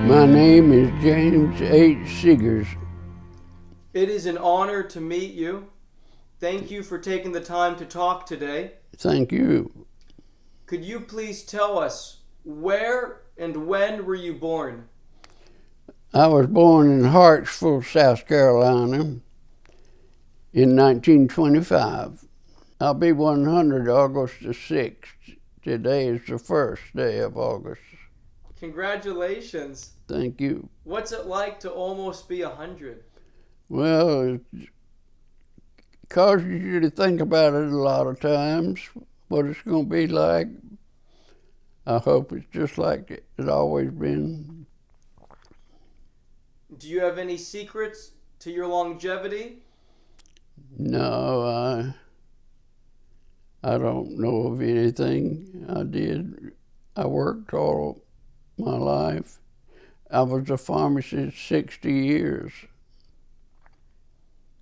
My name is James H. Segars. It is an honor to meet you. Thank you for taking the time to talk today. Thank you. Could you please tell us where and when were you born? I was born in Hartsville, South Carolina in 1925. I'll be 100 August the 6th. Today is the first day of August. Congratulations. Thank you. What's it like to almost be 100? Well, it causes you to think about it a lot of times, what it's going to be like. I hope it's just like it's always been. Do you have any secrets to your longevity? No, I don't know of anything. I worked all my life. I was a pharmacist 60 years.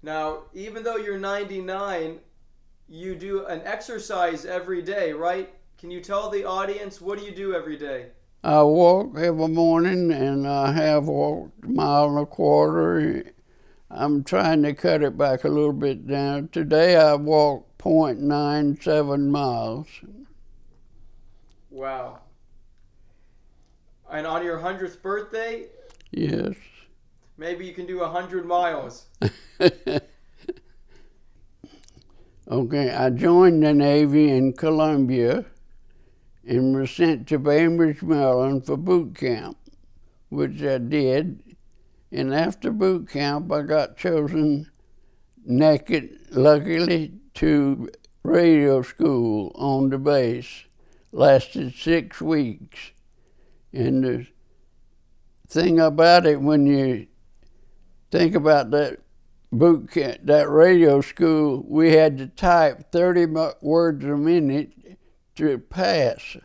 Now, even though you're 99, you do an exercise every day, right? Can you tell the audience, what do you do every day? I walk every morning, and I have walked 1.25 miles. I'm trying to cut it back a little bit down. Today I walked 0.97 miles. Wow. And on your 100th birthday? Yes. Maybe you can do 100 miles. Okay, I joined the Navy in Columbia and was sent to Bainbridge, Maryland for boot camp, which I did. And after boot camp, I got chosen luckily, to radio school on the base. Lasted 6 weeks. And the thing about it, when you think about that boot camp, that radio school, we had to type 30 words a minute to pass.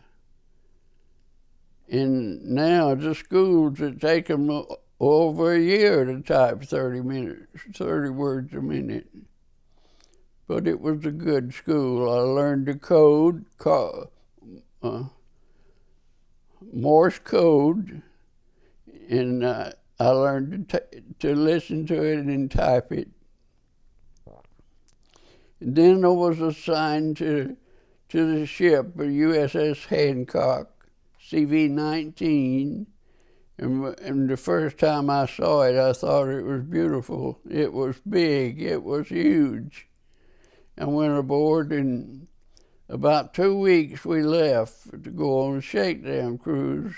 And now the schools, it take them over a year to type 30 words a minute. But it was a good school. I learned to code, Morse code, and I learned to listen to it and type it. And then I was assigned to the ship, the USS Hancock, CV-19, and the first time I saw it, I thought it was beautiful. It was big, it was huge. I went aboard, and about 2 weeks we left to go on a shakedown cruise.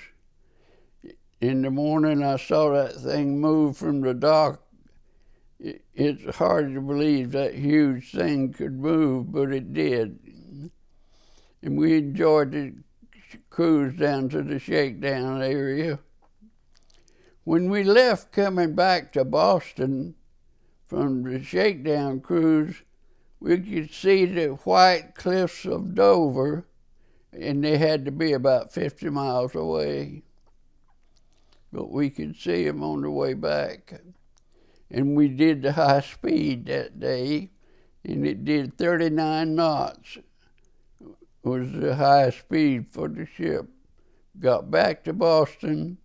In the morning, I saw that thing move from the dock. It's hard to believe that huge thing could move, but it did. And we enjoyed the cruise down to the shakedown area. When we left coming back to Boston from the shakedown cruise, we could see the white cliffs of Dover, and they had to be about 50 miles away. But we could see them on the way back. And we did the high speed that day, and it did 39 knots was the highest speed for the ship. Got back to Boston,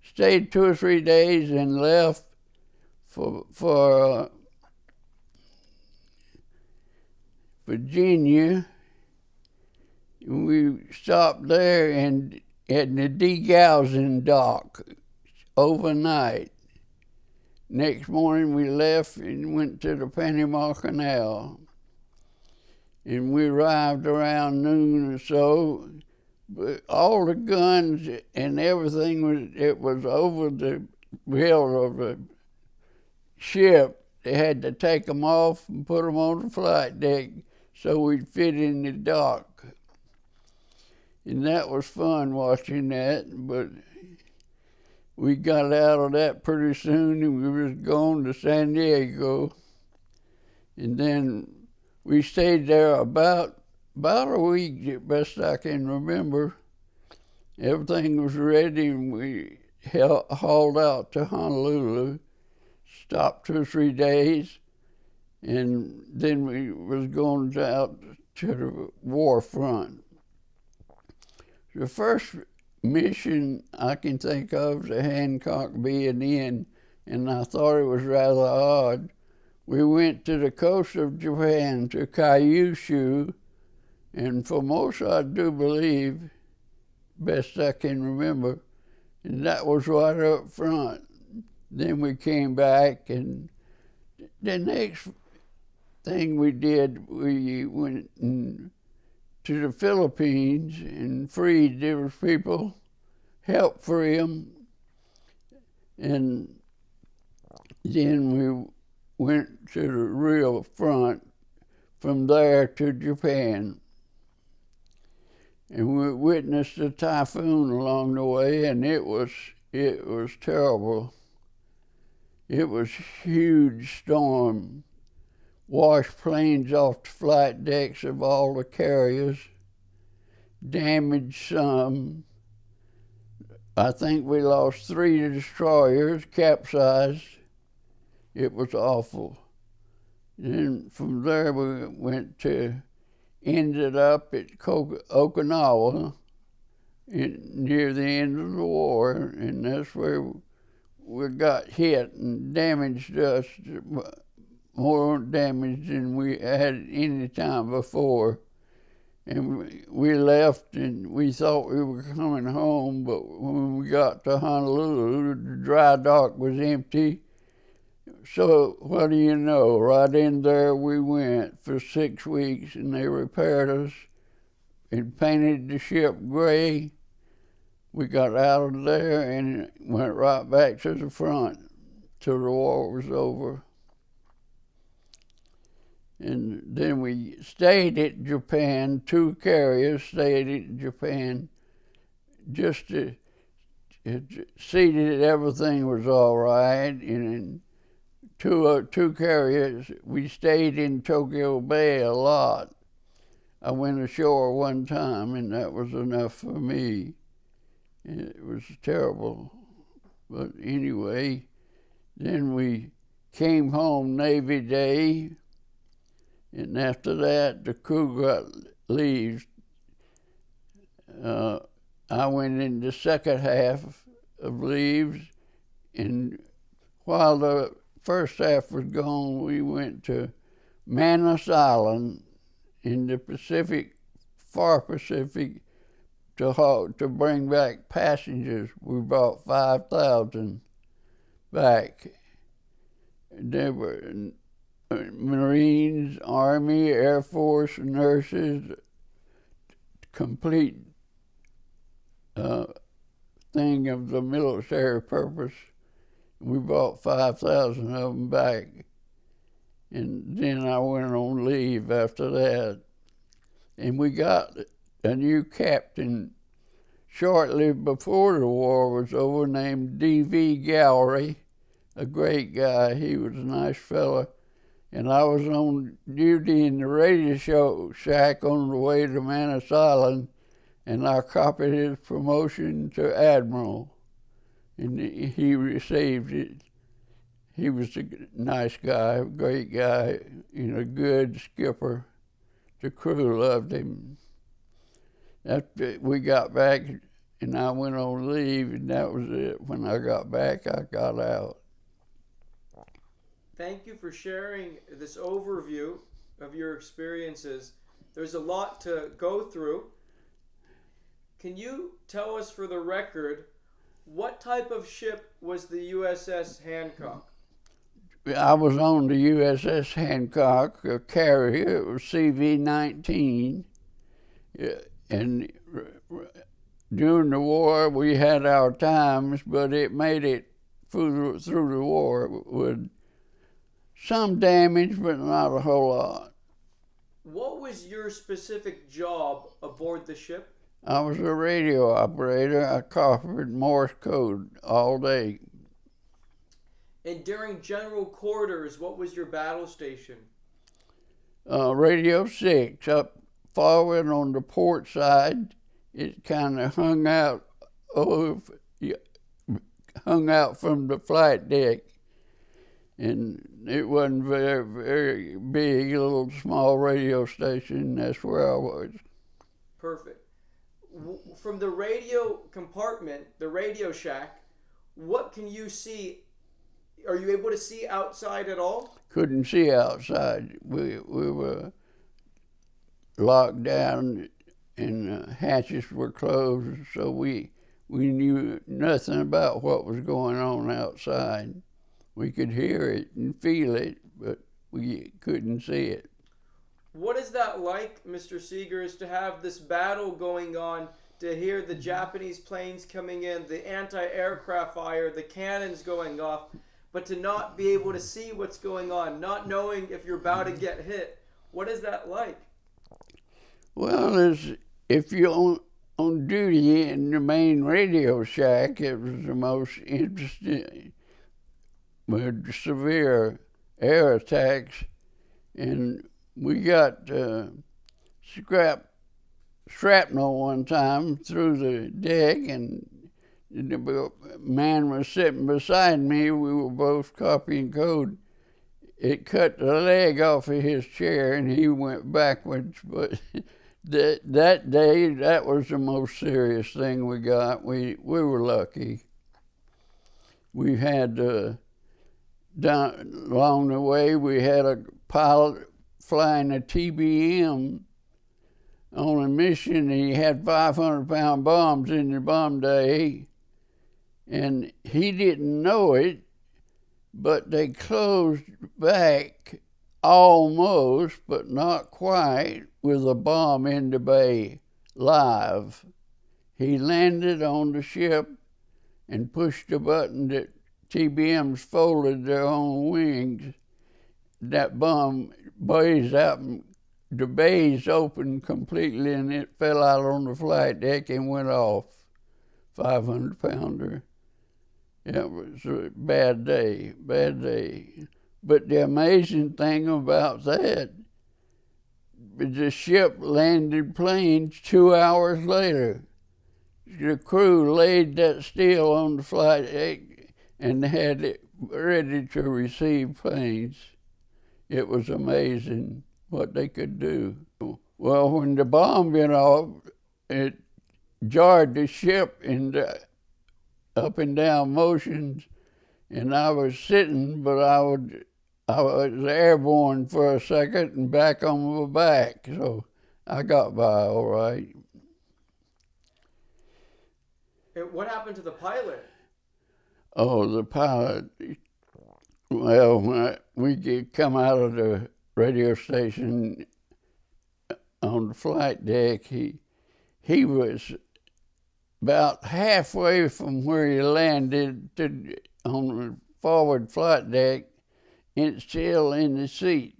stayed 2 or 3 days, and left for Virginia. We stopped there and at the degaussing dock overnight. Next morning we left and went to the Panama Canal. And we arrived around noon or so. But all the guns and everything was over the hill of the ship. They had to take them off and put them on the flight deck so we'd fit in the dock. And that was fun watching that, but we got out of that pretty soon, and we was going to San Diego. And then we stayed there about a week, the best I can remember. Everything was ready, and we hauled out to Honolulu, stopped 2 or 3 days, and then we was going out to the war front. The first mission I can think of the Hancock being in, and I thought it was rather odd. We went to the coast of Japan, to Kyushu, and Formosa, I do believe, best I can remember, and that was right up front. Then we came back, and the next thing we did, we went to the Philippines and freed those people, helped free them, and then we went to the real front from there to Japan. And we witnessed a typhoon along the way, and it was terrible. It was a huge storm, washed planes off the flight decks of all the carriers, damaged some. I think we lost 3 destroyers, capsized. It was awful. Then from there we ended up at Okinawa near the end of the war, and that's where we got hit and damaged us, more damage than we had any time before. And we left, and we thought we were coming home, but when we got to Honolulu, the dry dock was empty. So what do you know, right in there we went for 6 weeks, and they repaired us and painted the ship gray. We got out of there and went right back to the front till the war was over. And then we stayed at Japan, 2 carriers stayed at Japan just to see that everything was all right. And two carriers, we stayed in Tokyo Bay a lot. I went ashore one time, and that was enough for me. It was terrible. But anyway, then we came home Navy Day, and after that, the crew got leave. I went in the second half of leaves, and while the first half was gone, we went to Manus Island in the Pacific, far Pacific, to bring back passengers. We brought 5,000 back. There were Marines, Army, Air Force, nurses, complete thing of the military purpose. We brought 5,000 of them back. And then I went on leave after that. And we got a new captain shortly before the war was over named D.V. Gallery, a great guy. He was a nice fella. And I was on duty in the radio shack on the way to Manus Island, and I copied his promotion to Admiral, and he received it. He was a nice guy, a great guy, and a good skipper. The crew loved him. After we got back, and I went on leave, and that was it. When I got back, I got out. Thank you for sharing this overview of your experiences. There's a lot to go through. Can you tell us for the record, what type of ship was the USS Hancock? I was on the USS Hancock, a carrier. It was CV-19. And during the war, we had our times, but it made it through the war with some damage, but not a whole lot. What was your specific job aboard the ship? I was a radio operator. I copied Morse code all day. And during general quarters, what was your battle station? Radio 6, up forward on the port side. It kind of hung out from the flight deck. And it wasn't very, very big, a little small radio station. That's where I was. Perfect. From the radio compartment, the radio shack, what can you see? Are you able to see outside at all? Couldn't see outside. We were locked down, and hatches were closed, so we knew nothing about what was going on outside. We could hear it and feel it, but we couldn't see it. What is that like, Mr. Segars, to have this battle going on, to hear the Japanese planes coming in, the anti-aircraft fire, the cannons going off, but to not be able to see what's going on, not knowing if you're about to get hit? What is that like? Well, if you're on duty in the main radio shack, it was the most interesting. With severe air attacks, and we got shrapnel one time through the deck, and the man was sitting beside me. We were both copying code. It cut the leg off of his chair, and he went backwards. But that day, that was the most serious thing we got. We were lucky. We had down along the way, we had a pilot flying a TBM on a mission. He had 500-pound bombs in the bomb bay, and he didn't know it, but they closed back almost, but not quite, with a bomb in the bay live. He landed on the ship and pushed the button that TBMs folded their own wings. That bomb blazed out, and the bays opened completely, and it fell out on the flight deck and went off. 500-pounder. It was a bad day, bad day. But the amazing thing about that, the ship landed planes 2 hours later. The crew laid that steel on the flight deck and had it ready to receive planes. It was amazing what they could do. Well, when the bomb went off, it jarred the ship into up and down motions, and I was sitting, but I was airborne for a second and back on my back, so I got by all right. What happened to the pilot? Oh, the pilot, well, when we could come out of the radio station on the flight deck, he was about halfway from where he landed on the forward flight deck, and still in the seat.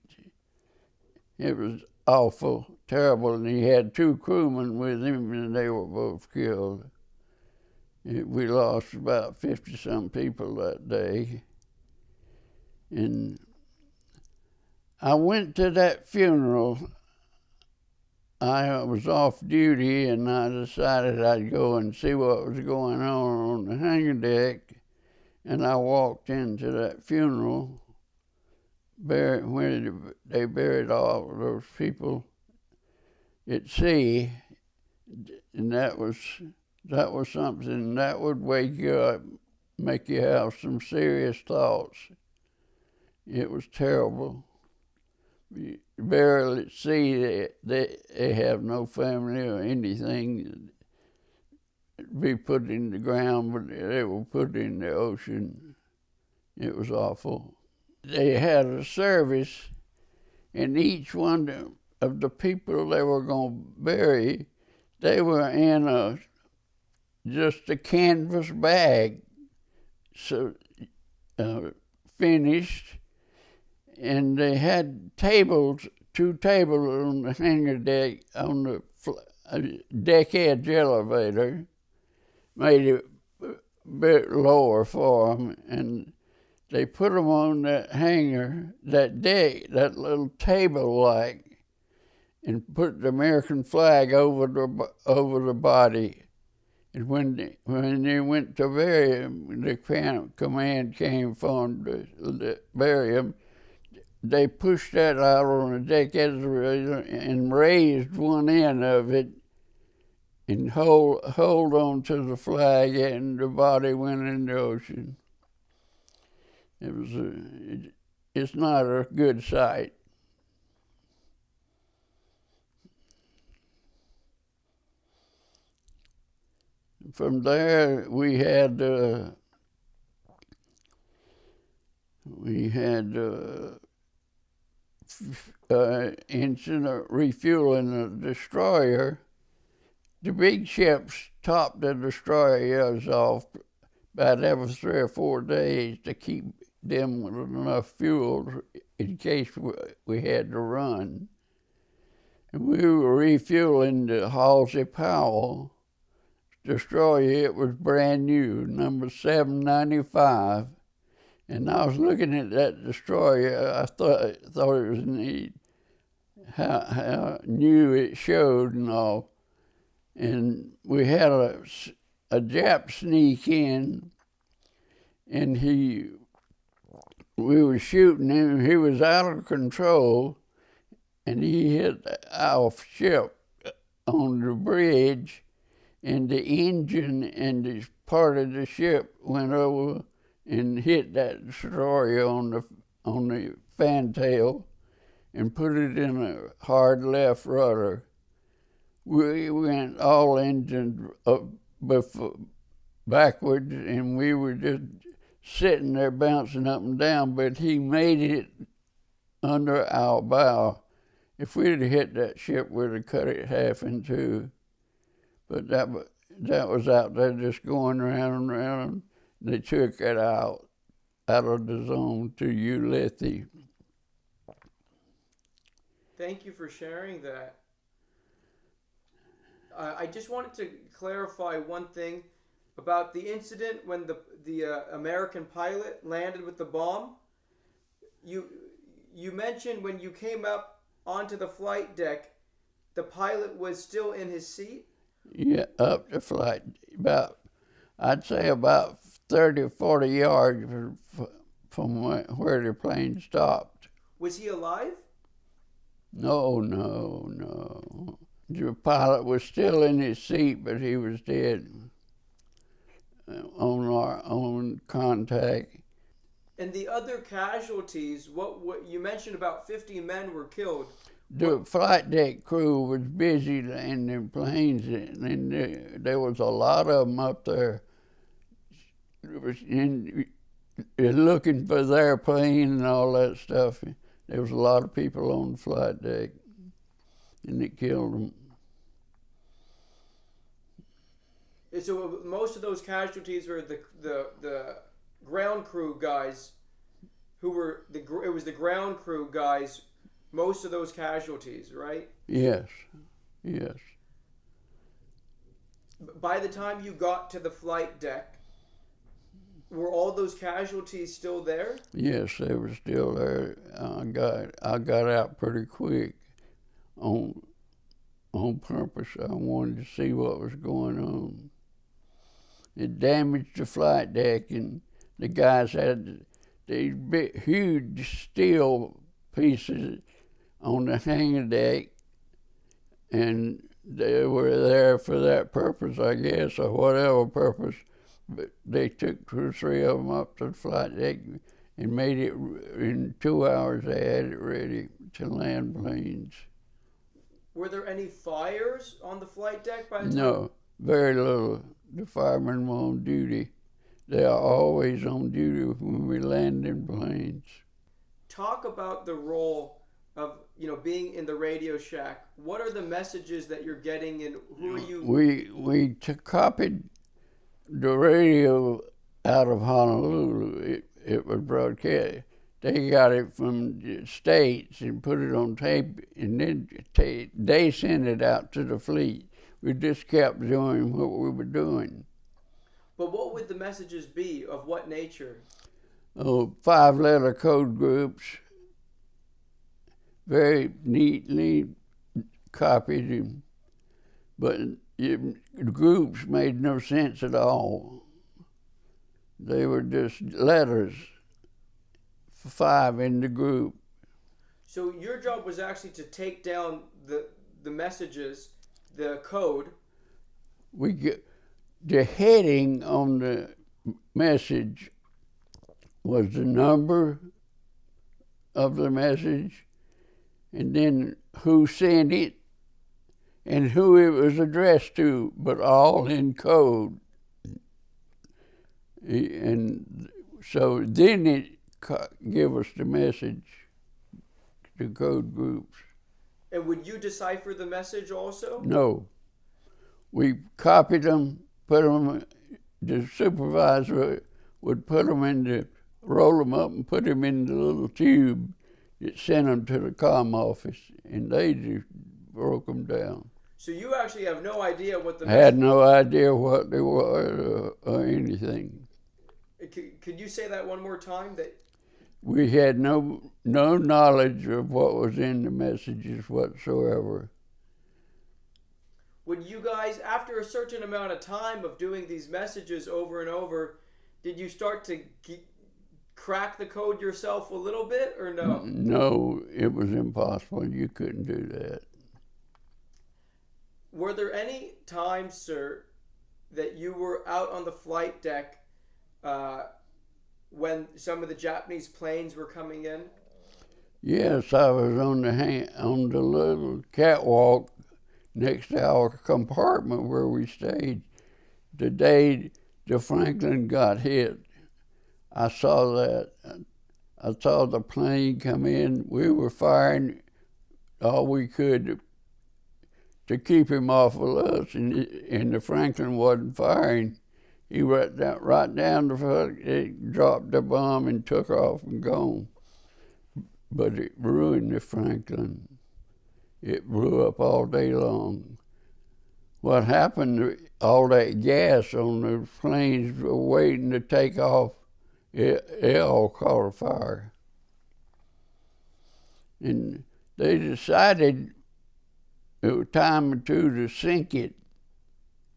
It was awful, terrible, and he had 2 crewmen with him, and they were both killed. We lost about 50-some people that day. And I went to that funeral. I was off duty, and I decided I'd go and see what was going on the hangar deck. And I walked into that funeral where they buried all of those people at sea, and that was something that would wake you up, make you have some serious thoughts. It was terrible. Burial at sea, they have no family or anything be put in the ground, but they were put in the ocean. It was awful. They had a service, and each one of the people they were going to bury, they were in just a canvas bag, so finished, and they had tables, 2 tables on the hangar deck, on the deck edge elevator, made it a bit lower for them, and they put them on that hangar, that deck, that little table-like, and put the American flag over the body. And when they went to bury him, the command came for them to bury him. They pushed that out on the deck and raised one end of it and hold on to the flag, and the body went in the ocean. It's not a good sight. From there, we had incident refueling a destroyer. The big ships topped the destroyers off about every 3 or 4 days to keep them with enough fuel in case we had to run. And we were refueling the Halsey Powell destroyer. It was brand new, number 795. And I was looking at that destroyer. I thought it was neat how new it showed and all. And we had a Jap sneak in, and we were shooting him. He was out of control, and he hit our ship on the bridge, and the engine and the part of the ship went over and hit that destroyer on the fantail and put it in a hard left rudder. We went all engines backwards, and we were just sitting there bouncing up and down, but he made it under our bow. If we'd have hit that ship, we'd have cut it half in two. But that was out there just going round and round. They took it out of the zone to Ulithi. Thank you for sharing that. I just wanted to clarify one thing about the incident when the American pilot landed with the bomb. You mentioned when you came up onto the flight deck, the pilot was still in his seat? Yeah, up the flight, I'd say about 30 or 40 yards from where the plane stopped. Was he alive? No. The pilot was still in his seat, but he was dead on contact. And the other casualties, what you mentioned about 50 men were killed. The flight deck crew was busy landing planes, and there was a lot of them up there looking for their plane and all that stuff. There was a lot of people on the flight deck, and it killed them. So most of those casualties were the ground crew guys, it was the ground crew guys. Most of those casualties, right? Yes. By the time you got to the flight deck, were all those casualties still there? Yes, they were still there. I got out pretty quick on purpose. I wanted to see what was going on. It damaged the flight deck, and the guys had these big, huge steel pieces on the hangar deck, and they were there for that purpose, I guess, or whatever purpose. But they took 2 or 3 of them up to the flight deck and made it, in 2 hours they had it ready to land planes. Were there any fires on the flight deck by the time? No, very little. The firemen were on duty. They are always on duty when we land in planes. Talk about the role of being in the Radio Shack. What are the messages that you're getting, and who are you? We copied the radio out of Honolulu. It was broadcast. They got it from the States and put it on tape, and then they sent it out to the fleet. We just kept doing what we were doing. But what would the messages be? Of what nature? 5-letter code groups, very neatly copied, but the groups made no sense at all. They were just letters, 5 in the group. So your job was actually to take down the messages, the code, the heading on the message was the number of the message, and then who sent it, and who it was addressed to, but all in code. And so then it give us the message to code groups. And would you decipher the message also? No. We copied them, put them, the supervisor would put them roll them up and put them in the little tube that sent them to the comm office, and they just broke them down. So you actually have no idea what the I had no idea what they were or anything. Could you say that one more time? That we had no knowledge of what was in the messages whatsoever. Would you guys, after a certain amount of time of doing these messages over and over, did you start to crack the code yourself a little bit, or no? No, it was impossible. You couldn't do that. Were there any times, sir, that you were out on the flight deck when some of the Japanese planes were coming in? Yes, I was on the little catwalk next to our compartment where we stayed. The day the Franklin got hit, I saw that. I saw the plane come in. We were firing all we could to keep him off of us, and the Franklin wasn't firing. He went right down the front, it dropped the bomb and took off and gone. But it ruined the Franklin. It blew up all day long. What happened, all that gas on the planes were waiting to take off, it all caught fire. And they decided it was time or two to sink it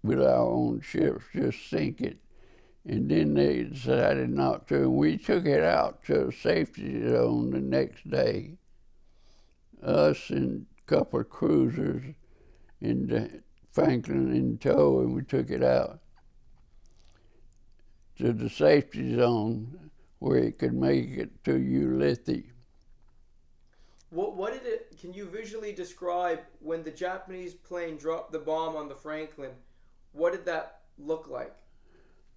with our own ships, just sink it. And then they decided not to, and we took it out to a safety zone the next day. Us and a couple of cruisers and the Franklin in tow, and we took it out to the safety zone where it could make it to Ulithi. What did it, can you visually describe when the Japanese plane dropped the bomb on the Franklin? What did that look like?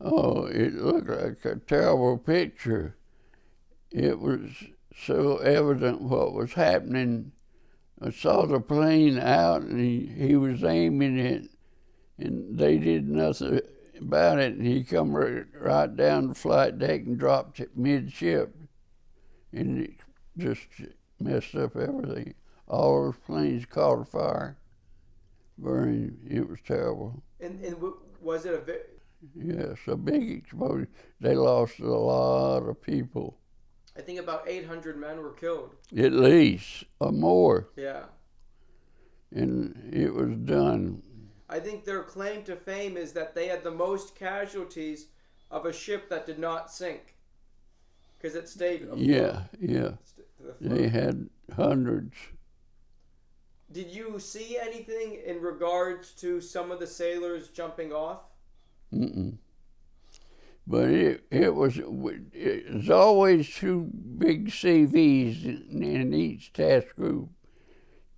Oh, it looked like a terrible picture. It was so evident what was happening. I saw the plane out, and he was aiming it, and they did nothing about it, and he come right down the flight deck and dropped it midship, and it just messed up everything. All those planes caught fire, burning. It was terrible. And was it a Yes, a big explosion. They lost a lot of people. I think about 800 men were killed. At least, or more. Yeah. And it was done. I think their claim to fame is that they had the most casualties of a ship that did not sink. Because it stayed afloat. Yeah. They had hundreds. Did you see anything in regards to some of the sailors jumping off? Mm-mm. But it was always two big CVs in each task group.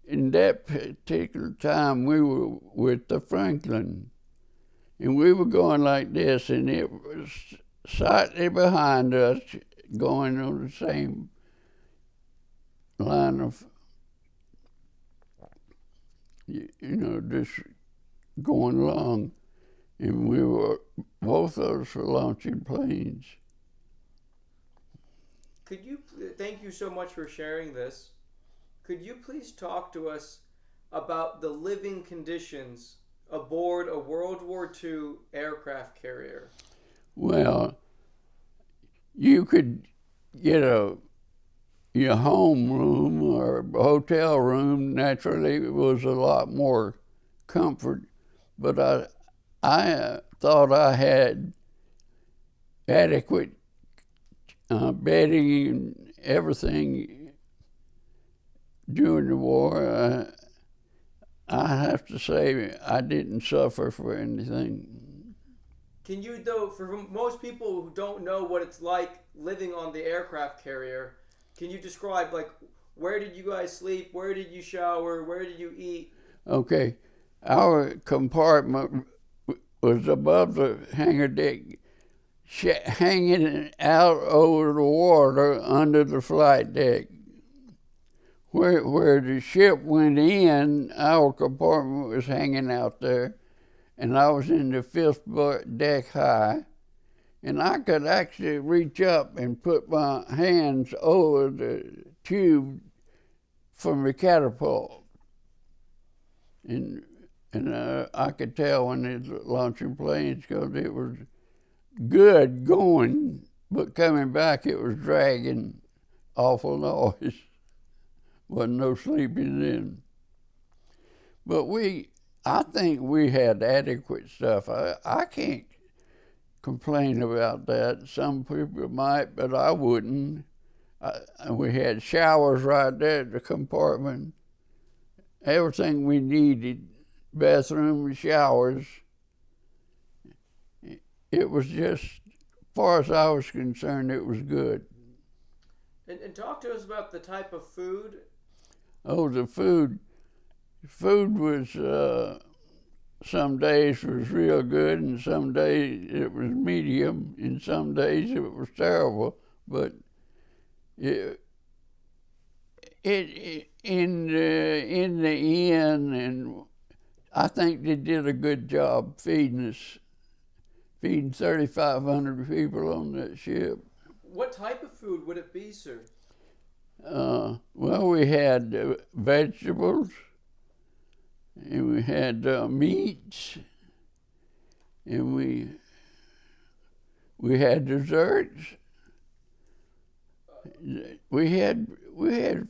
In that particular time, we were with the Franklin, and we were going like this, and it was slightly behind us, going on the same line of, just going along. And both of us were launching planes. Thank you so much for sharing this. Could you please talk to us about the living conditions aboard a World War II aircraft carrier? Well, you could get your home room or a hotel room. Naturally, it was a lot more comfort, but I thought I had adequate bedding and everything during the war. I I have to say I didn't suffer for anything. Can you, though, for most people who don't know what it's like living on the aircraft carrier, can you describe, like, where did you guys sleep? Where did you shower? Where did you eat? Okay, our compartment was above the hangar deck, hanging out over the water under the flight deck. Where the ship went in, our compartment was hanging out there, and I was in the fifth deck high, and I could actually reach up and put my hands over the tube from the catapult. And I could tell when they were launching planes because it was good going, but coming back it was dragging, awful noise. Wasn't no sleeping then. But I think we had adequate stuff. I can't complain about that. Some people might, but I wouldn't. We had showers right there at the compartment. Everything we needed, bathroom and showers. It was just, as far as I was concerned, it was good. And talk to us about the type of food. Oh, the food. Food was, some days was real good, and some days it was medium, and some days it was terrible. But in the end, and I think they did a good job feeding 3,500 people on that ship. What type of food would it be, sir? Well, we had vegetables, and we had meats, and we had desserts. We had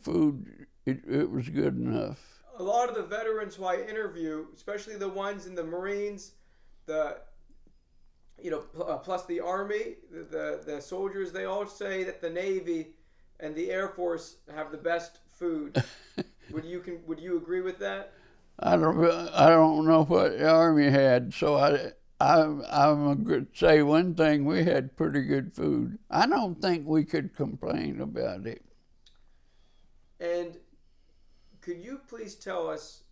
food. It was good enough. A lot of the veterans who I interview, especially the ones in the Marines, plus the Army, the soldiers, they all say that the Navy and the Air Force have the best food. Would you agree with that? I don't know what the Army had, so I'm going to say one thing: we had pretty good food. I don't think we could complain about it. And could you please tell us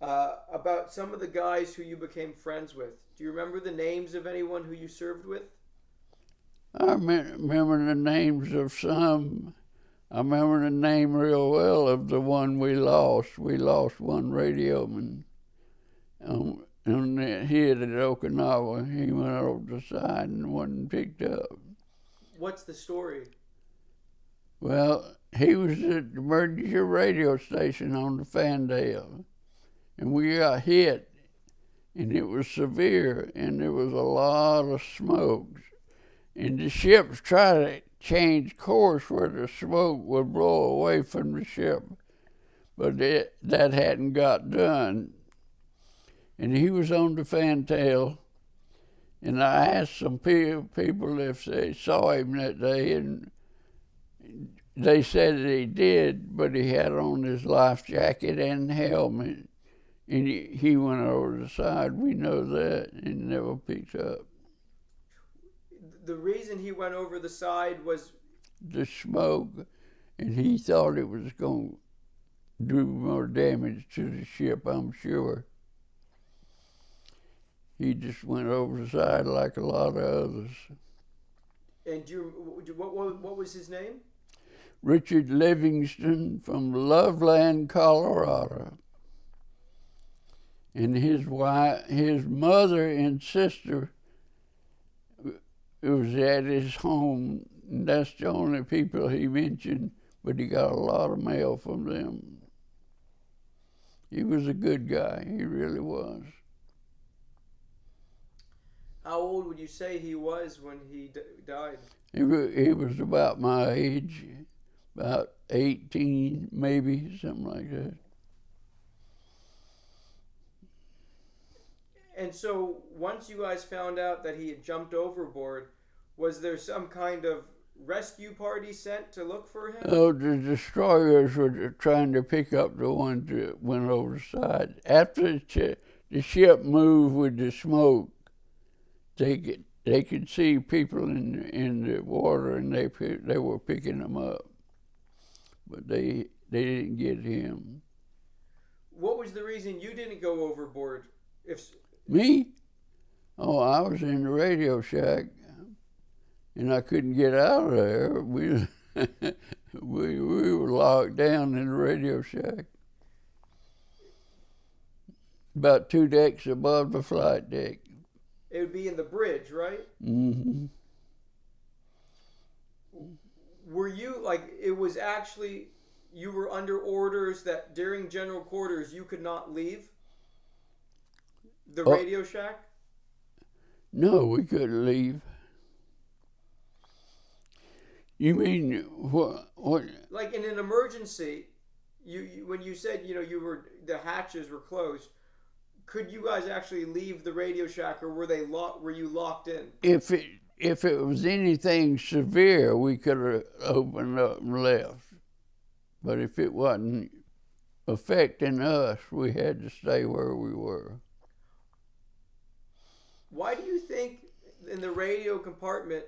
about some of the guys who you became friends with? Do you remember the names of anyone who you served with? I remember the names of some. I remember the name real well of the one we lost. We lost one radioman on the head at Okinawa. He went over the side and wasn't picked up. What's the story? Well, he was at the emergency radio station on the Fandale, and we got hit, and it was severe, and there was a lot of smoke. And the ships tried to change course where the smoke would blow away from the ship, but that hadn't got done. And he was on the fantail, and I asked some people if they saw him that day, and they said that he did, but he had on his life jacket and helmet, and he went over the side. We know that, and never picked up. The reason he went over the side was the smoke, and he thought it was going to do more damage to the ship, I'm sure. He just went over the side like a lot of others. And what was his name? Richard Livingston from Loveland, Colorado. And his mother and sister was at his home. And that's the only people he mentioned, but he got a lot of mail from them. He was a good guy, he really was. How old would you say he was when he died? He was about my age, about 18 maybe, something like that. And so once you guys found out that he had jumped overboard, was there some kind of rescue party sent to look for him? Oh, the destroyers were trying to pick up the ones that went over the side. After the ship moved with the smoke, they could see people in the water, and they were picking them up, but they didn't get him. What was the reason you didn't go overboard? Me? Oh, I was in the radio shack, and I couldn't get out of there. We were locked down in the radio shack, about 2 decks above the flight deck. It would be in the bridge, right? Mm-hmm. Were you, like, it was actually, you were under orders that during general quarters you could not leave the radio shack? No, we couldn't leave. You mean what? Like in an emergency, you when you said the hatches were closed, could you guys actually leave the radio shack, or were you locked in? If it was anything severe, we could have opened up and left. But if it wasn't affecting us, we had to stay where we were. Why do you think in the radio compartment,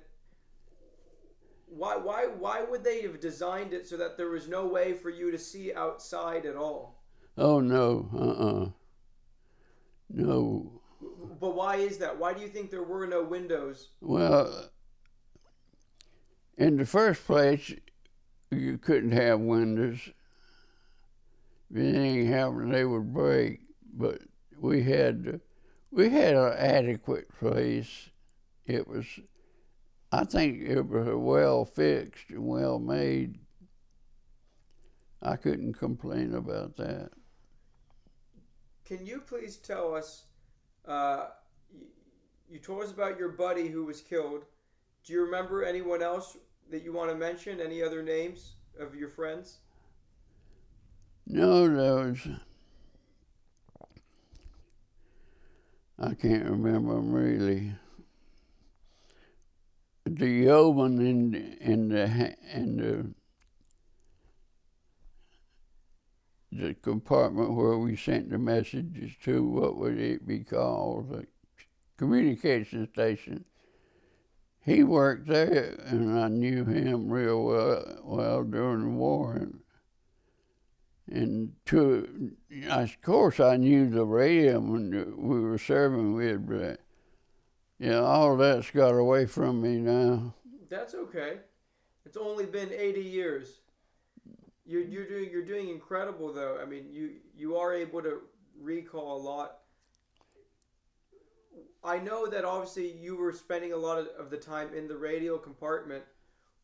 why would they have designed it so that there was no way for you to see outside at all? Oh, no, no. But why is that? Why do you think there were no windows? Well, in the first place, you couldn't have windows. If anything happened, they would break. But we had an adequate place. I think it was well fixed and well made. I couldn't complain about that. Can you please tell us, you told us about your buddy who was killed. Do you remember anyone else that you want to mention? Any other names of your friends? No, I can't remember them really. The yeoman in the compartment where we sent the messages to, what would it be called? The communication station. He worked there, and I knew him real well during the war. Of course, I knew the radio when we were serving with, but all that's got away from me now. That's okay. It's only been 80 years. You're doing incredible, though. I mean, you are able to recall a lot. I know that obviously you were spending a lot of the time in the radio compartment.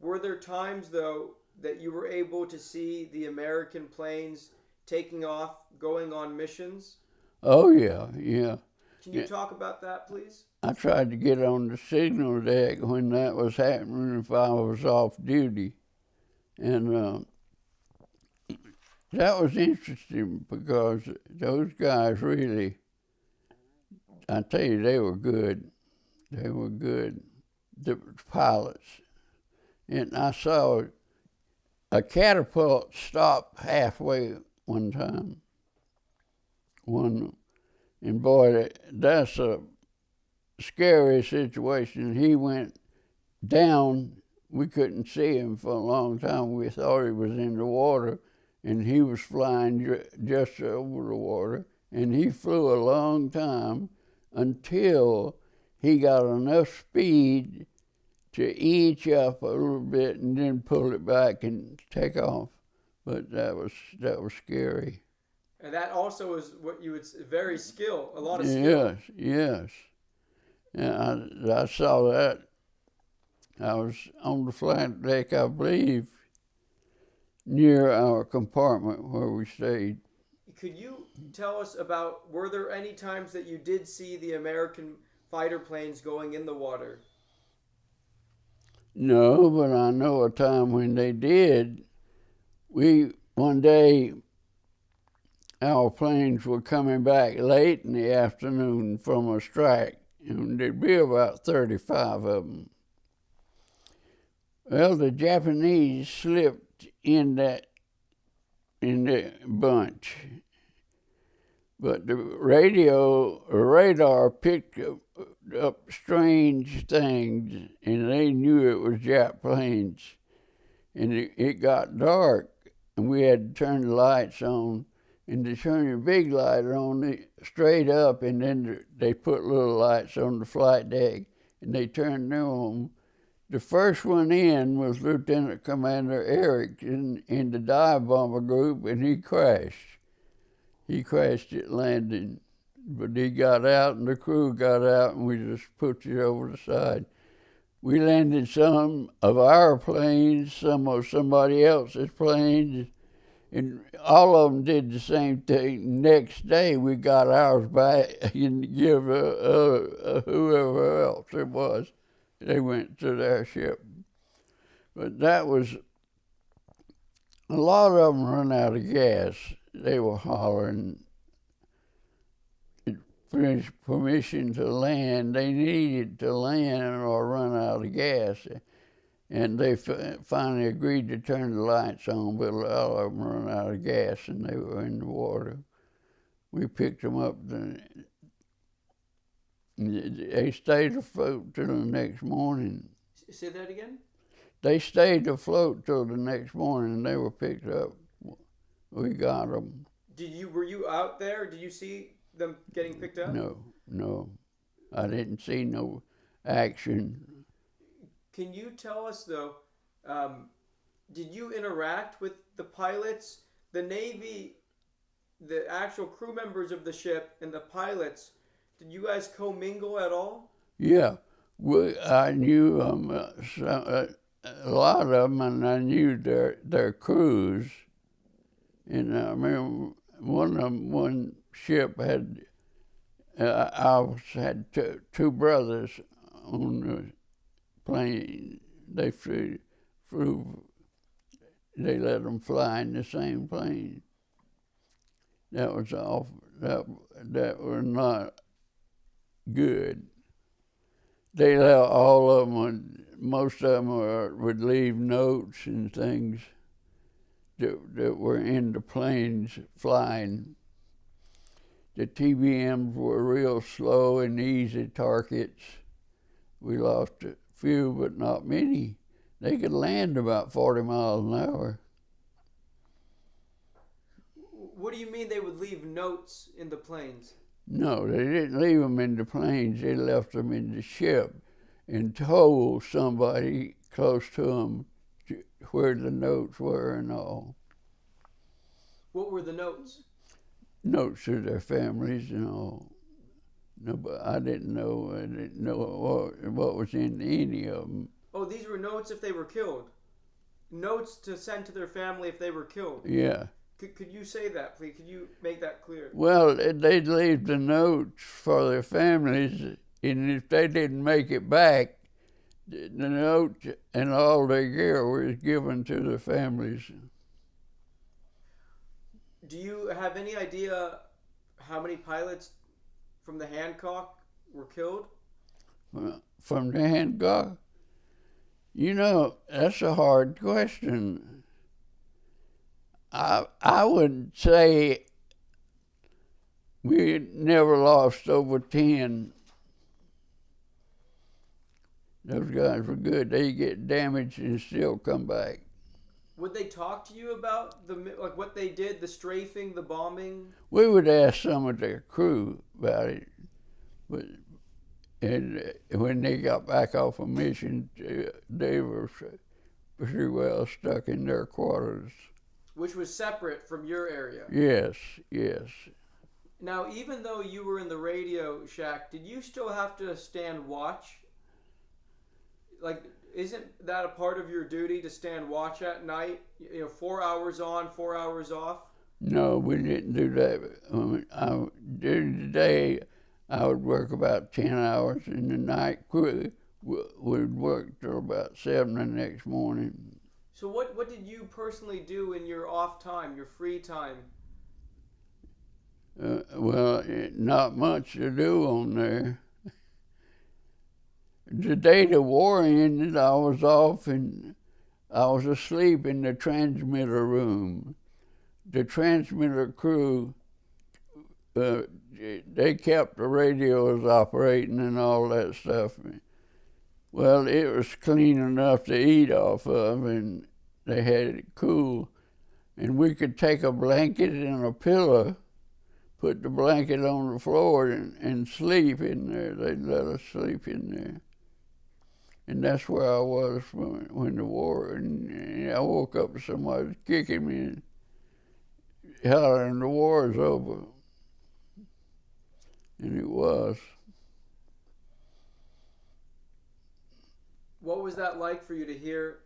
Were there times, though, that you were able to see the American planes taking off, going on missions? Oh, yeah. Can you talk about that, please? I tried to get on the signal deck when that was happening if I was off duty. And that was interesting because those guys really, I tell you, they were good. They were good, the pilots. And I saw a catapult stop halfway one time. And boy, that's a scary situation. He went down. We couldn't see him for a long time. We thought he was in the water, and he was flying just over the water. And he flew a long time until he got enough speed to inch up a little bit and then pull it back and take off. But that was scary. And that also is what you would say, very skill, a lot of skill. Yes. And I saw that. I was on the flight deck, I believe, near our compartment where we stayed. Could you tell us about, were there any times that you did see the American fighter planes going in the water? No, but I know a time when they did. One day, our planes were coming back late in the afternoon from a strike, and there'd be about 35 of them. Well, the Japanese slipped in the bunch, but the radar picked up strange things, and they knew it was Jap planes. And it got dark, and we had to turn the lights on. And they turned the big light on straight up, and then they put little lights on the flight deck, and they turned them on. The first one in was Lieutenant Commander Eric in the dive bomber group, and he crashed. He crashed at landing, but he got out, and the crew got out, and we just put it over the side. We landed some of our planes, some of somebody else's planes, and all of them did the same thing. Next day, we got ours back and give whoever else it was. They went to their ship. But that was, a lot of them run out of gas. They were hollering permission to land. They needed to land or run out of gas. And they finally agreed to turn the lights on, but a lot of them run out of gas and they were in the water. We picked them up. They stayed afloat till the next morning. Say that again? They stayed afloat till the next morning, and they were picked up. We got them. Were you out there? Did you see them getting picked up? No. I didn't see no action. Can you tell us, though, did you interact with the pilots, the Navy, the actual crew members of the ship, and the pilots? Did you guys commingle at all? Yeah, I knew a lot of them, and I knew their crews. And I remember one ship had, I had two brothers on the plane. They flew, they let them fly in the same plane. That was that was not good. They let all of them, most of them would leave notes and things that were in the planes flying. The TBMs were real slow and easy targets. We lost a few, but not many. They could land about 40 miles an hour. What do you mean they would leave notes in the planes? No, they didn't leave them in the planes. They left them in the ship and told somebody close to them where the notes were and all. What were the notes? Notes to their families and all. No, but I didn't know what was in any of them. Oh, these were notes if they were killed. Notes to send to their family if they were killed. Yeah. Could you say that, please? Could you make that clear? Well, they'd leave the notes for their families, and if they didn't make it back, the note and all their gear was given to their families. Do you have any idea how many pilots from the Hancock were killed? From the Hancock? You know, that's a hard question. I would say we never lost over 10. Those guys were good. They get damaged and still come back. Would they talk to you about what they did, the strafing, the bombing? We would ask some of their crew about it, and when they got back off a mission, they were pretty well stuck in their quarters. Which was separate from your area? Yes, yes. Now, even though you were in the radio shack, did you still have to stand watch? Like, isn't that a part of your duty to stand watch at night? 4 hours on, 4 hours off? No, we didn't do that. During the day, I would work about 10 hours, and the night crew would work till about 7 the next morning. So what did you personally do in your off time, your free time? Well, not much to do on there. The day the war ended, I was off, and I was asleep in the transmitter room. The transmitter crew, they kept the radios operating and all that stuff. Well, it was clean enough to eat off of, and they had it cool. And we could take a blanket and a pillow, put the blanket on the floor, and sleep in there. They'd let us sleep in there. And that's where I was when the war, and I woke up to somebody kicking me and hollering, the war's over. And it was. What was that like for you to hear?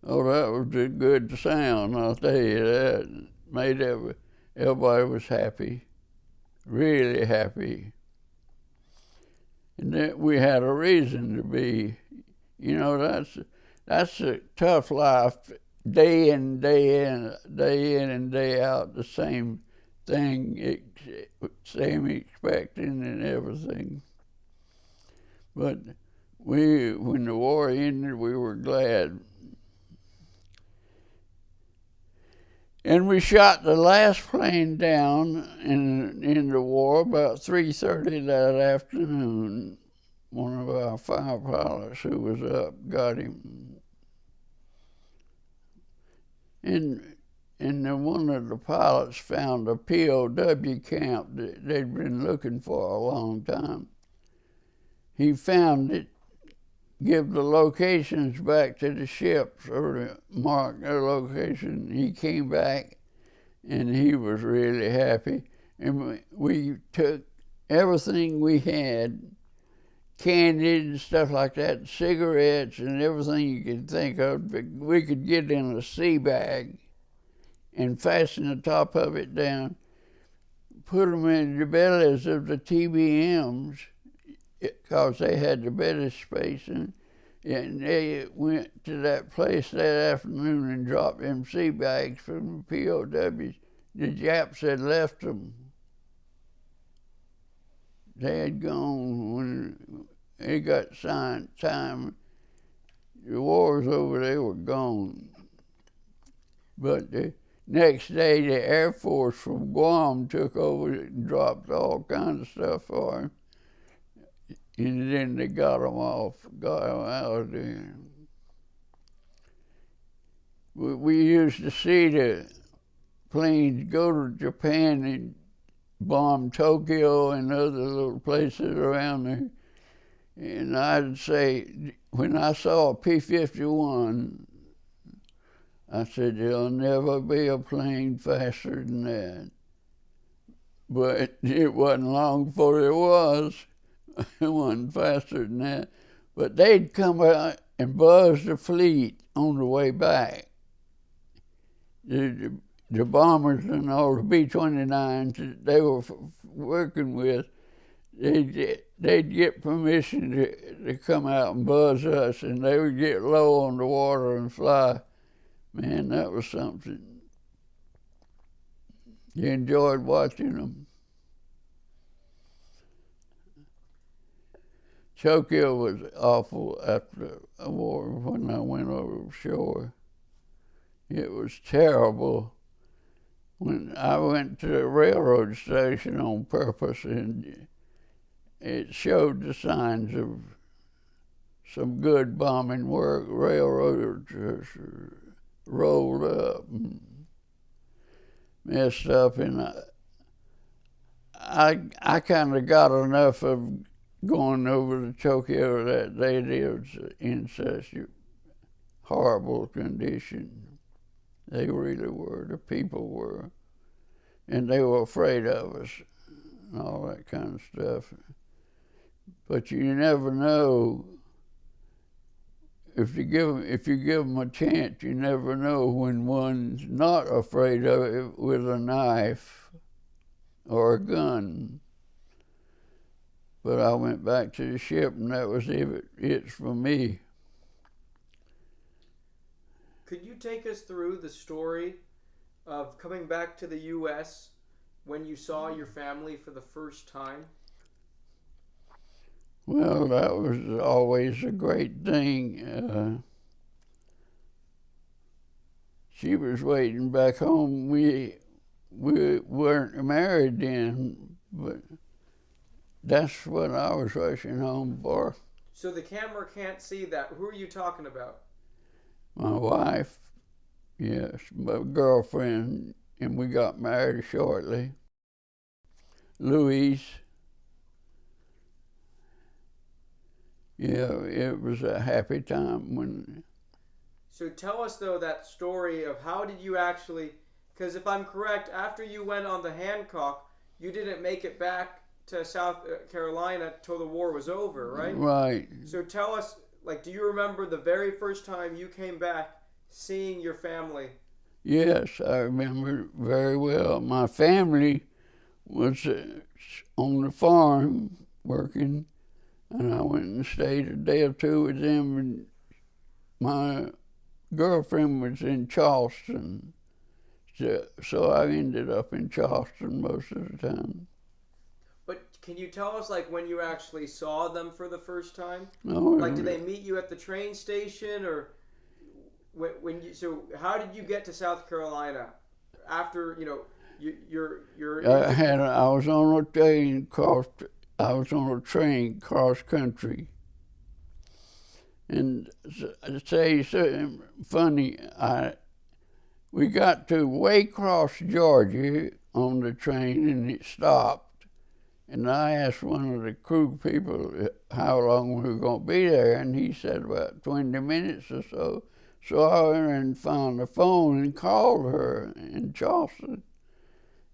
Oh, that was a good sound, I'll tell you that. Made everybody was happy, really happy. And then we had a reason to be. You know, that's a tough life, day in, day in, and day out, the same thing, same expecting and everything. But when the war ended, we were glad. And we shot the last plane down in the war about 3:30 that afternoon. One of our fire pilots who was up got him. And then one of the pilots found a POW camp that they'd been looking for a long time. He found it, give the locations back to the ships, or mark their location. He came back, and he was really happy. And we took everything we had, candy and stuff like that, cigarettes and everything you could think of. We could get in a sea bag and fasten the top of it down, put them in the bellies of the TBMs, because they had the better space, and they went to that place that afternoon and dropped them sea bags from the POWs. The Japs had left them. They had gone when it got signed time. The war was over, they were gone. But the next day, the Air Force from Guam took over and dropped all kinds of stuff for him. And then they got them out of there. We used to see the planes go to Japan and bomb Tokyo and other little places around there. And I'd say, when I saw a P-51, I said, there'll never be a plane faster than that. But it wasn't long before there was. It wasn't faster than that. But they'd come out and buzz the fleet on the way back. The bombers and all the B-29s they were working with, they'd get permission to come out and buzz us, and they would get low on the water and fly. Man, that was something. You enjoyed watching them. Tokyo was awful after the war when I went over shore. It was terrible. When I went to the railroad station on purpose, and it showed the signs of some good bombing work. Railroaders rolled up and messed up, and I kind of got enough of going over to Tokyo that they lived in such horrible condition. They really were, the people were. And they were afraid of us and all that kind of stuff. But you never know, if you give them a chance, you never know when one's not afraid of it with a knife or a gun. But I went back to the ship, and that was it for me. Could you take us through the story of coming back to the U.S. when you saw your family for the first time? Well, that was always a great thing. she was waiting back home. We weren't married then, but that's what I was rushing home for. So the camera can't see that. Who are you talking about? My wife, yes, my girlfriend, and we got married shortly. Louise. Yeah, it was a happy time when. So tell us though that story of how did you actually, because if I'm correct, after you went on the Hancock, you didn't make it back to South Carolina till the war was over, right? Right. So tell us, like, do you remember the very first time you came back seeing your family? Yes, I remember very well. My family was on the farm working, and I went and stayed a day or two with them. And my girlfriend was in Charleston, so I ended up in Charleston most of the time. But can you tell us, like, when you actually saw them for the first time? No, Like, did they meet you at the train station, or when you? So, how did you get to South Carolina after you're? I was on a train cross country, and say something funny. We got to Waycross, Georgia, on the train, and it stopped. And I asked one of the crew people how long we were going to be there, and he said about 20 minutes or so. So I went and found the phone and called her in Charleston.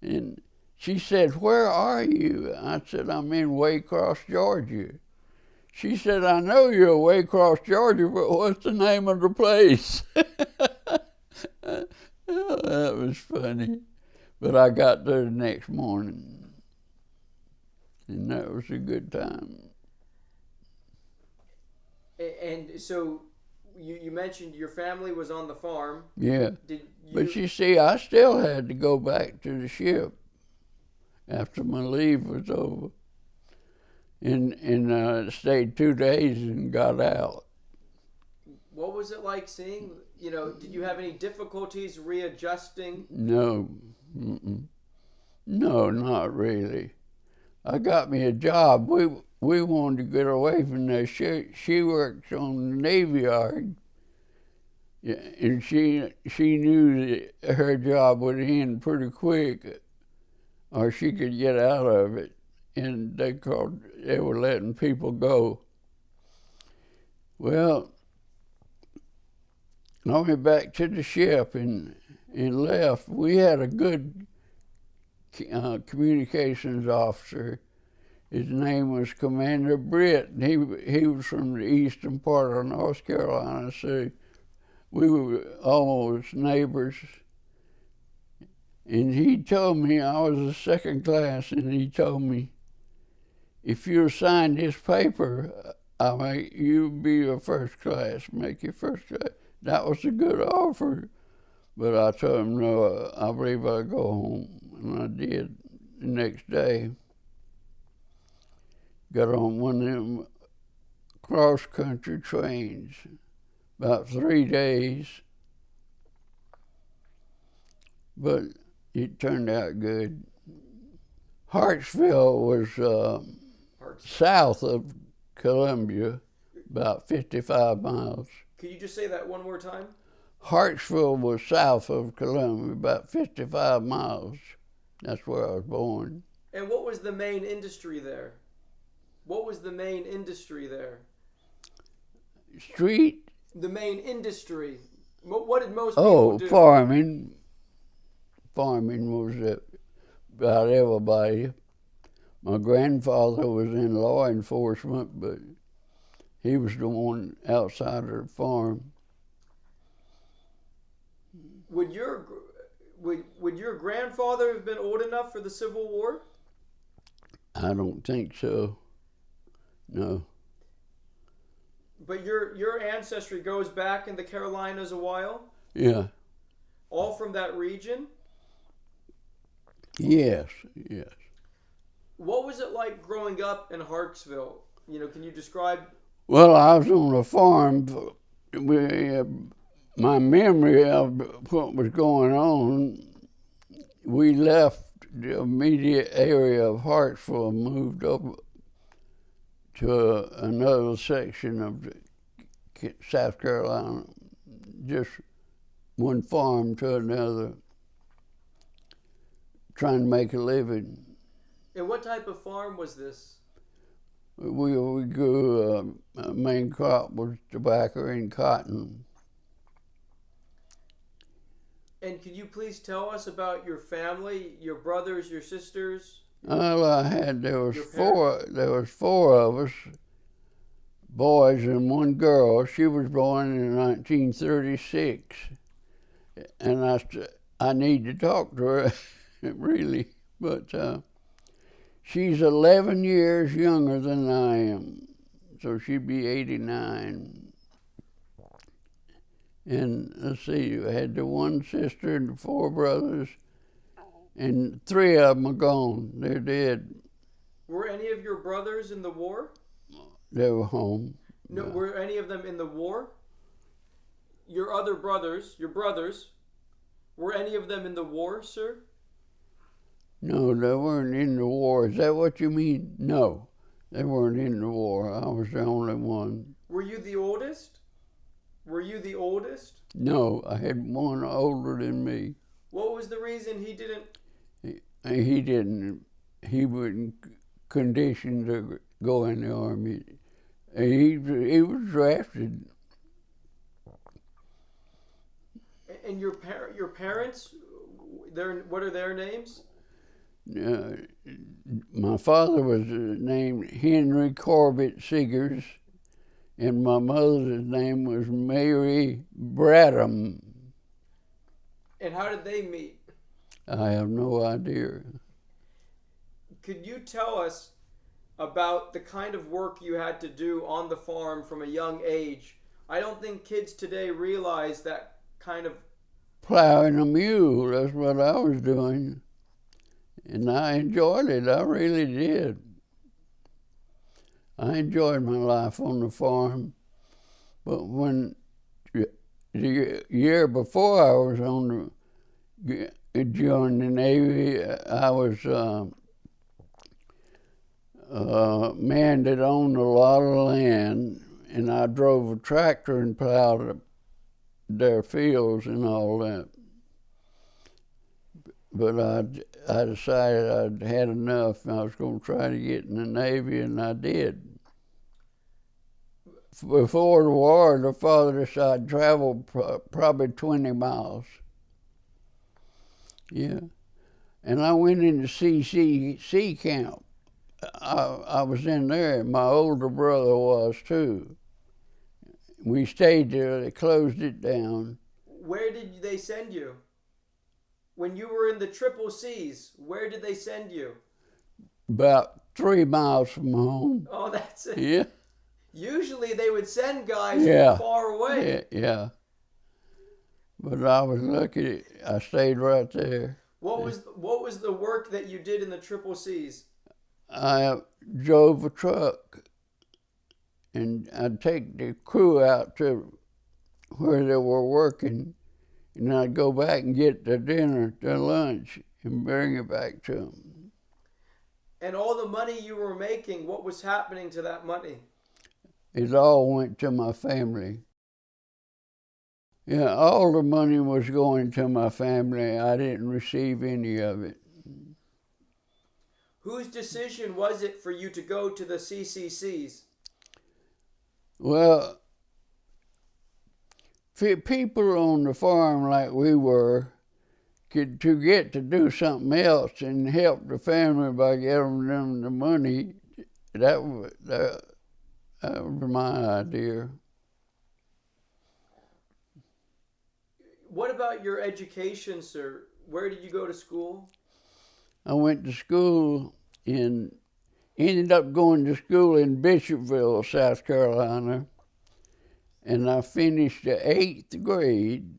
And she said, "Where are you?" I said, "I'm in Waycross, Georgia." She said, "I know you're Waycross, Georgia, but what's the name of the place?" Oh, that was funny. But I got there the next morning, and that was a good time. And so you mentioned your family was on the farm. Yeah. But you see, I still had to go back to the ship after my leave was over, and stayed 2 days and got out. What was it like seeing? Did you have any difficulties readjusting? No, no, not really. I got me a job. We wanted to get away from there. She worked on the Navy Yard, and she knew that her job would end pretty quick, or she could get out of it. And they were letting people go. Well, I went back to the ship and left. We had a good communications officer. His name was Commander Britt, and he was from the eastern part of North Carolina, so we were almost neighbors. And he told me, I was a second class, and he told me, "If you sign this paper, I'll make you be a first class, make you first class." That was a good offer, but I told him, "No, I believe I'll go home," and I did the next day. Got on one of them cross-country trains, about 3 days, but it turned out good. Hartsville was south of Columbia, about 55 miles. Could you just say that one more time? Hartsville was south of Columbia, about 55 miles. That's where I was born. And what was the main industry there? Street? The main industry. What did most people do? Farming. Farming was about everybody. My grandfather was in law enforcement, but he was the one outside of the farm. Would your grandfather have been old enough for the Civil War? I don't think so. No. But your ancestry goes back in the Carolinas a while? Yeah. All from that region? Yes, yes. What was it like growing up in Hartsville? Can you describe? Well, I was on a farm. my memory of what was going on, we left the immediate area of Hartsville and moved over to another section of South Carolina, just one farm to another, trying to make a living. And what type of farm was this? We grew, main crop was tobacco and cotton. And could you please tell us about your family, your brothers, your sisters? All I had, there was four of us, boys and one girl. She was born in 1936, and I need to talk to her, really, but she's 11 years younger than I am, so she'd be 89. And let's see, I had the one sister and the four brothers, and three of them are gone. They're dead. Were any of your brothers in the war? They were home. No, were any of them in the war? Your other brothers, were any of them in the war, sir? No, they weren't in the war. Is that what you mean? No, they weren't in the war. I was the only one. Were you the oldest? Were you the oldest? No, I had one older than me. What was the reason he didn't? He didn't. He wasn't conditioned to go in the Army. He was drafted. And your parents, what are their names? My father was named Henry Corbett Segars, and my mother's name was Mary Bradham. And how did they meet? I have no idea. Could you tell us about the kind of work you had to do on the farm from a young age? I don't think kids today realize that kind of... Plowing a mule, that's what I was doing. And I enjoyed it, I really did. I enjoyed my life on the farm. But when the year before I was joined the Navy, I was man that owned a lot of land, and I drove a tractor and plowed their fields and all that. But I decided I'd had enough, and I was going to try to get in the Navy, and I did. Before the war, the farthest I'd traveled probably 20 miles. Yeah. And I went into CCC camp. I was in there, and my older brother was too. We stayed there, they closed it down. Where did they send you? When you were in the Triple C's, where did they send you? About 3 miles from home. Oh, that's it. Yeah. Usually they would send guys from far away. Yeah. But I was lucky, I stayed right there. What was the work that you did in the Triple C's? I drove a truck, and I'd take the crew out to where they were working, and I'd go back and get their dinner, their lunch, and bring it back to them. And all the money you were making, what was happening to that money? It all went to my family. Yeah, all the money was going to my family. I didn't receive any of it. Whose decision was it for you to go to the CCCs? Well, people on the farm like we were, to get to do something else and help the family by giving them the money, that was my idea. What about your education, sir? Where did you go to school? I went to school ended up going to school in Bishopville, South Carolina, and I finished the 8th grade,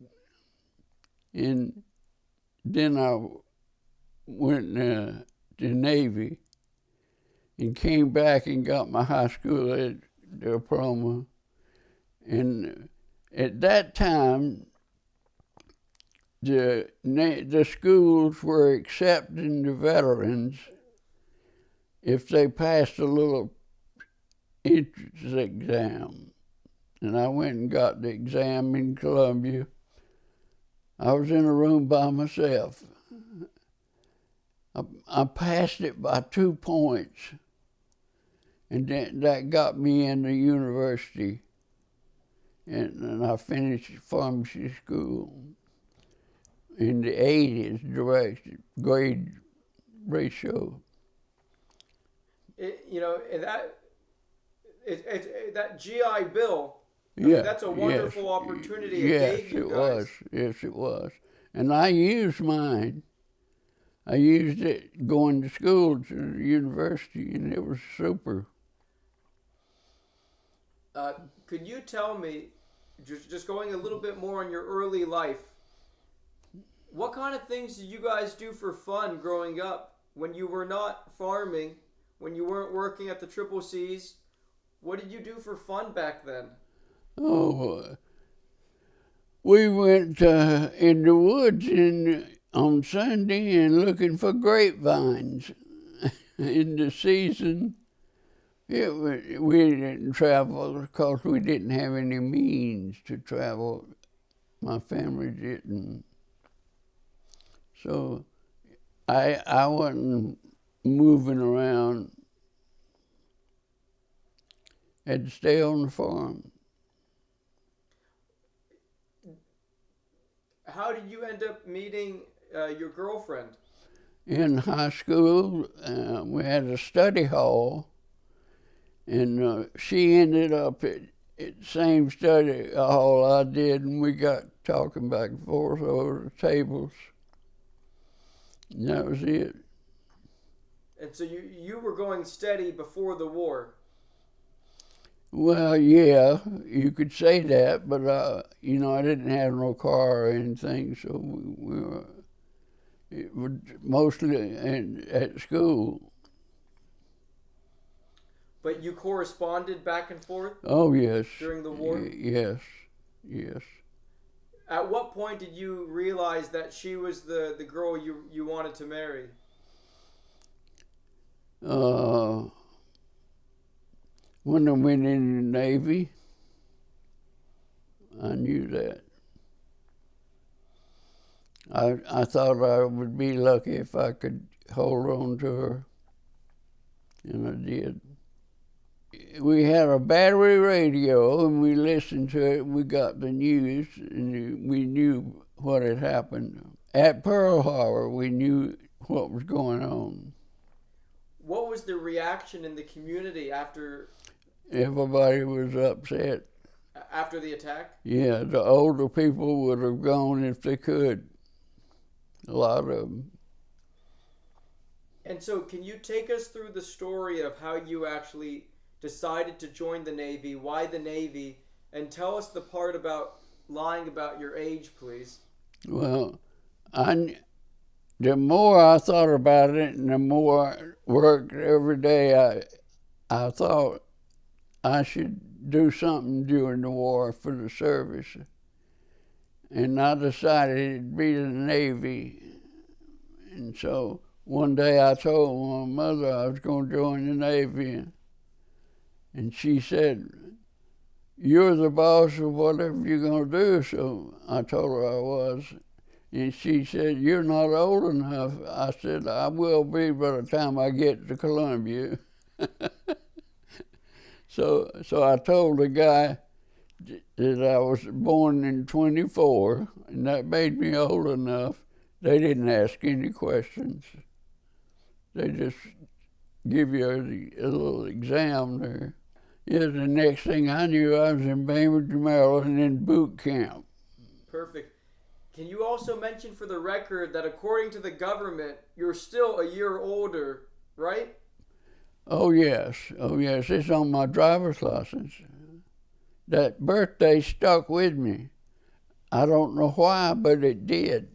and then I went to the Navy and came back and got my high school diploma, and At that time, the schools were accepting the veterans if they passed a little entrance exam. And I went and got the exam in Columbia. I was in a room by myself. I passed it by 2 points, and that got me into university. And I finished pharmacy school in the 80s grade ratio. That GI Bill, I mean, that's a wonderful opportunity it gave you guys. Yes, it was. And I used mine. I used it going to school to the university, and it was super. Could you tell me, just going a little bit more on your early life, what kind of things did you guys do for fun growing up when you were not farming, when you weren't working at the Triple C's? What did you do for fun back then? Oh, we went in the woods on Sunday and looking for grapevines in the season. We didn't travel because we didn't have any means to travel. My family didn't. So I wasn't moving around. Had to stay on the farm. How did you end up meeting your girlfriend? In high school, we had a study hall, and she ended up at the same study hall I did, and we got talking back and forth over the tables. And that was it. And so you were going steady before the war? Well, yeah, you could say that, but I didn't have no car or anything, so we were it was mostly at school. But you corresponded back and forth? Oh, yes. During the war? Yes. At what point did you realize that she was the girl you wanted to marry? When I went in the Navy, I knew that. I thought I would be lucky if I could hold on to her, and I did. We had a battery radio, and we listened to it, and we got the news, and we knew what had happened. At Pearl Harbor, we knew what was going on. What was the reaction in the community after? Everybody was upset. After the attack? Yeah, the older people would have gone if they could. A lot of them. And so can you take us through the story of how you actually decided to join the Navy, why the Navy, and tell us the part about lying about your age, please. Well, the more I thought about it and the more I worked every day, I thought I should do something during the war for the service. And I decided it'd be the Navy. And so one day I told my mother I was going to join the Navy. And she said, "You're the boss of whatever you're going to do." So I told her I was. And she said, "You're not old enough." I said, "I will be by the time I get to Columbia." So I told the guy that I was born in 24, and that made me old enough. They didn't ask any questions. They just give you a little exam there. Yeah, the next thing I knew, I was in Bainbridge, Maryland in boot camp. Perfect. Can you also mention for the record that according to the government, you're still a year older, right? Oh yes, it's on my driver's license. That birthday stuck with me. I don't know why, but it did.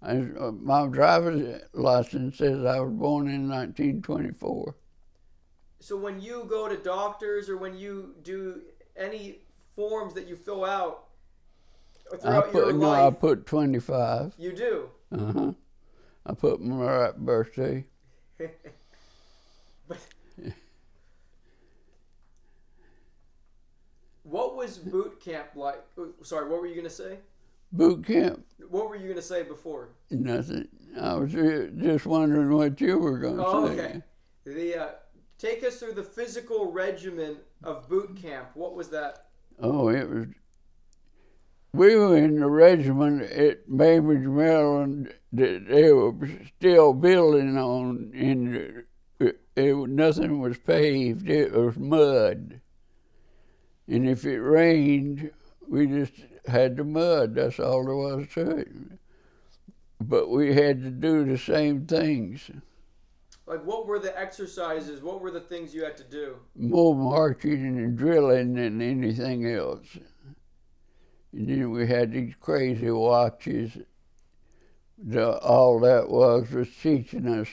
My driver's license says I was born in 1924. So when you go to doctors or when you do any forms that you fill out throughout your No, life. I put 25. You do. Uh-huh. I put my right birthday. But what was boot camp like? Sorry, what were you going to say? Boot camp? What were you going to say before? Nothing. I was just wondering what you were going to say. Okay. Take us through the physical regimen of boot camp. What was that? Oh, it was. We were in the regiment at Bainbridge, Maryland, that they were still building on. Nothing was paved, it was mud. And if it rained, we just had the mud, that's all there was to it. But we had to do the same things. Like, what were the exercises? What were the things you had to do? More marching and drilling than anything else. And then we had these crazy watches. All that was teaching us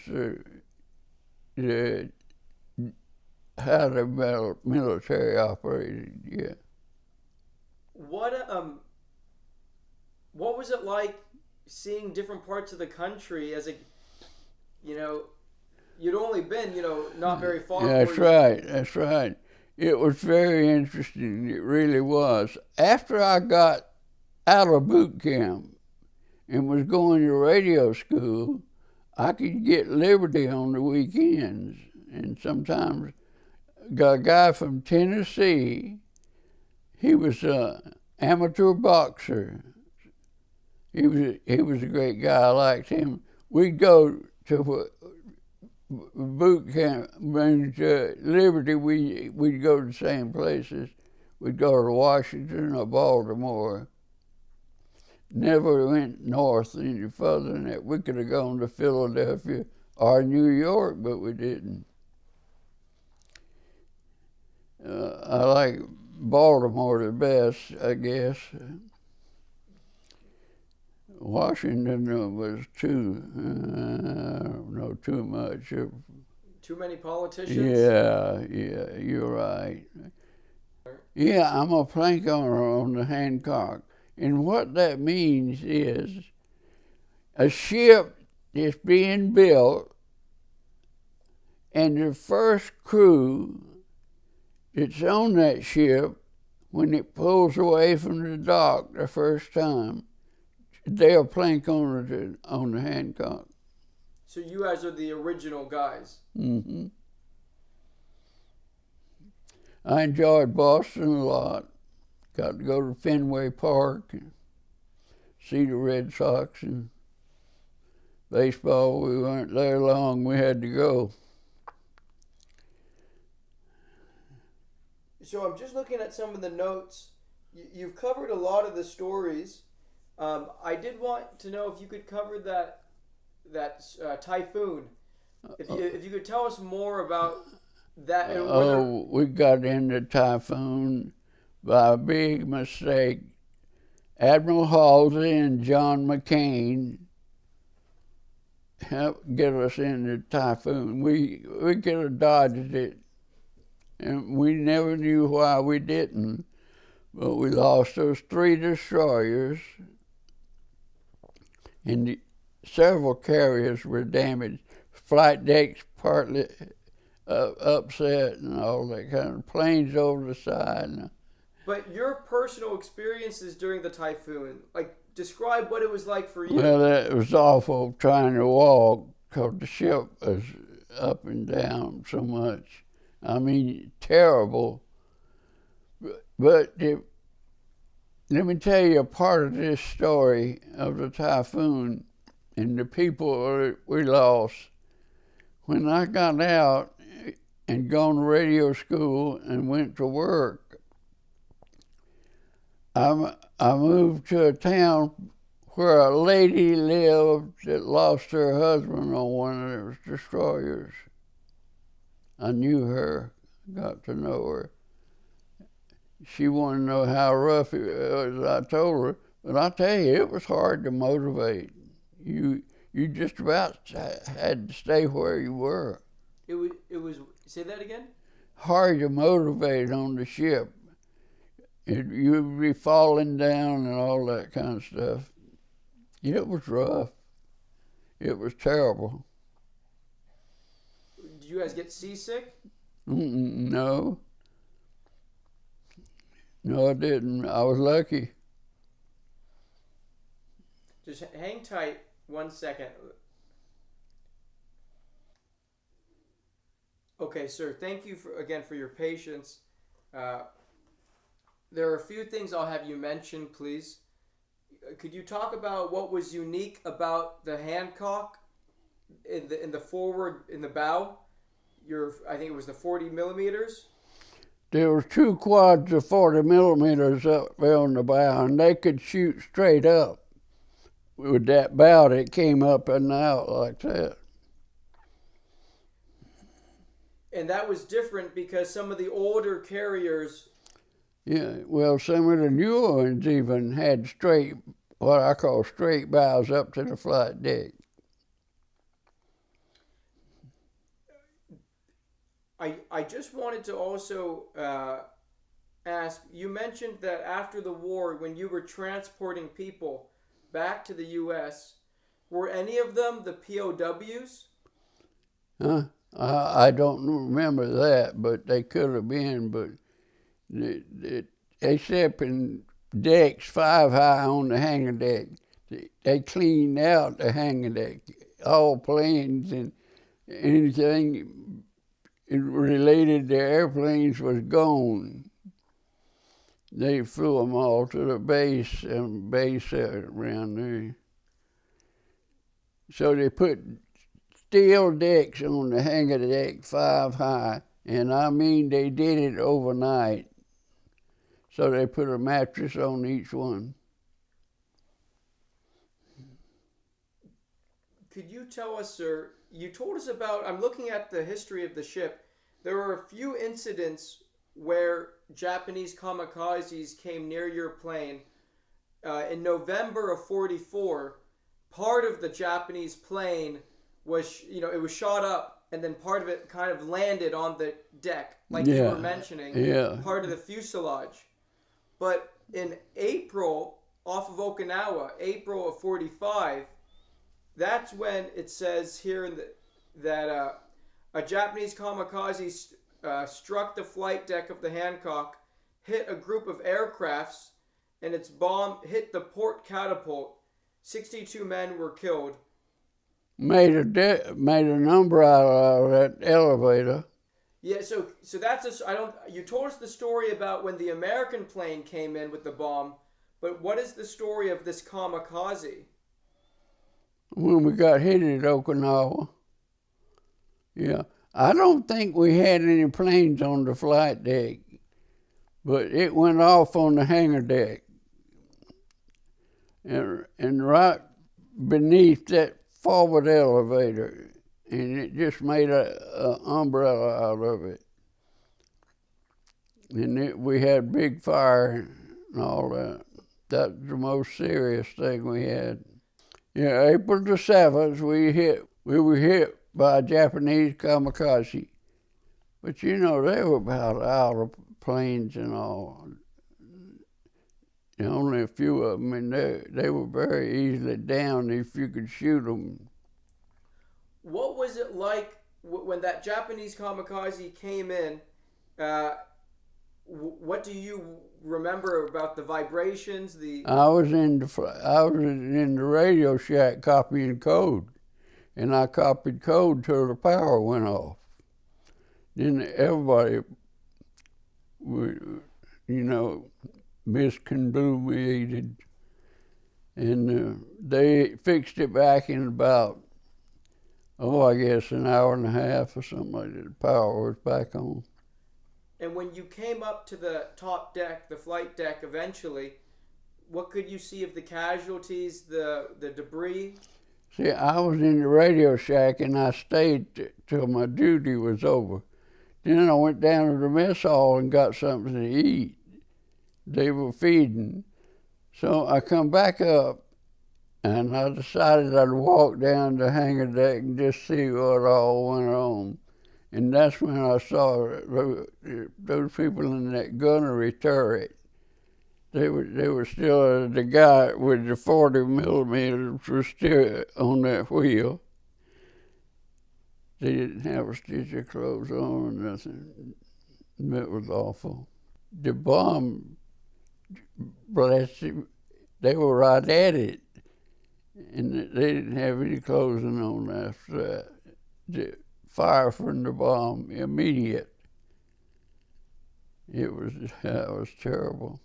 how the military operated. Yeah. What was it like seeing different parts of the country as you'd only been, not very far. That's right. It was very interesting. It really was. After I got out of boot camp and was going to radio school, I could get liberty on the weekends. And sometimes got a guy from Tennessee. He was an amateur boxer. He was a great guy. I liked him. We'd go to boot camp, Liberty. We'd go to the same places. We'd go to Washington or Baltimore. Never went north any further than that. We could have gone to Philadelphia or New York, but we didn't. I like Baltimore the best, I guess. Washington was too, I don't know, too much. Too many politicians? Yeah, you're right. Yeah, I'm a plank owner on the Hancock. And what that means is a ship is being built and the first crew that's on that ship, when it pulls away from the dock the first time, they're plank owners on the Hancock. So you guys are the original guys? Mm-hmm. I enjoyed Boston a lot. Got to go to Fenway Park and see the Red Sox and baseball. We weren't there long. We had to go. So I'm just looking at some of the notes. You've covered a lot of the stories. I did want to know if you could cover that typhoon. If you could tell us more about that. We got into typhoon by a big mistake. Admiral Halsey and John McCain helped get us into typhoon. We could have dodged it, and we never knew why we didn't. But we lost those 3 destroyers, and several carriers were damaged. Flight decks partly upset and all that kind of planes over the side. But your personal experiences during the typhoon, like, describe what it was like for you. Well, it was awful trying to walk because the ship was up and down so much. I mean, terrible. But let me tell you a part of this story of the typhoon and the people we lost. When I got out and gone to radio school and went to work, I moved to a town where a lady lived that lost her husband on one of those destroyers. I knew her, got to know her. She wanted to know how rough it was. I told her, but I tell you, it was hard to motivate. You just about had to stay where you were. It was. Say that again. Hard to motivate on the ship. You'd be falling down and all that kind of stuff. It was rough. It was terrible. Did you guys get seasick? No. No, I didn't. I was lucky. Just hang tight 1 second. Okay, sir. Thank you again for your patience. There are a few things I'll have you mention, please. Could you talk about what was unique about the Hancock in the forward, in the bow? I think it was the 40 millimeters. There was 2 quads of 40 millimeters up there on the bow, and they could shoot straight up with that bow that came up and out like that. And that was different because some of the older carriers... Yeah, well, some of the newer ones even had straight, what I call straight bows up to the flight deck. I just wanted to also ask, you mentioned that after the war, when you were transporting people back to the U.S., were any of them the POWs? Huh? I don't remember that, but they could have been. But they slept in decks 5 high on the hangar deck. They cleaned out the hangar deck. All planes and anything related to airplanes was gone. They flew them all to the base around there. So they put steel decks on the hangar deck 5 high, and I mean they did it overnight. So they put a mattress on each one. Could you tell us, sir, you told us about, I'm looking at the history of the ship, there were a few incidents where Japanese kamikazes came near your plane. In November of 44, part of the Japanese plane was, it was shot up, and then part of it kind of landed on the deck, like you were mentioning, part of the fuselage. But in April, off of Okinawa, April of 45, that's when it says here that a Japanese kamikaze struck the flight deck of the Hancock, hit a group of aircrafts, and its bomb hit the port catapult. 62 men were killed. Made a number out of that elevator. Yeah, so that's you told us the story about when the American plane came in with the bomb, but what is the story of this kamikaze? When we got hit at Okinawa. Yeah. I don't think we had any planes on the flight deck, but it went off on the hangar deck. And right beneath that forward elevator, and it just made a umbrella out of it. And we had big fire and all that. That's the most serious thing we had. Yeah, April the 7th, we were hit by a Japanese kamikaze. But they were about out of planes and all. Only a few of them, and they were very easily down if you could shoot them. What was it like when that Japanese kamikaze came in? What do you remember about the vibrations? I was in the radio shack copying code, and I copied code till the power went off. Then everybody, misconduated, and they fixed it back in about, I guess an hour and a half or something like that. The power was back on. And when you came up to the top deck, the flight deck eventually, what could you see of the casualties, the debris? See, I was in the radio shack and I stayed till my duty was over. Then I went down to the mess hall and got something to eat. They were feeding. So I come back up and I decided I'd walk down the hangar deck and just see what all went on. And that's when I saw those people in that gunnery turret. They were still, the guy with the 40 millimeters was still on that wheel. They didn't have a stitch of clothes on or nothing. It was awful. The bomb blasted, they were right at it. And they didn't have any clothing on after that. The fire from the bomb, immediate. That was terrible.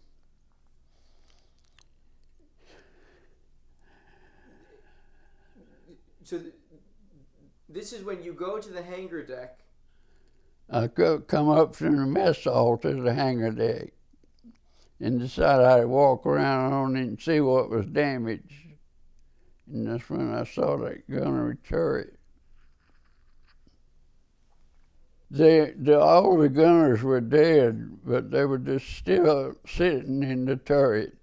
So this is when you go to the hangar deck. I could come up from the mess hall to the hangar deck and decided I'd walk around on it and see what was damaged. And that's when I saw that gunnery turret. All the gunners were dead, but they were just still sitting in the turret.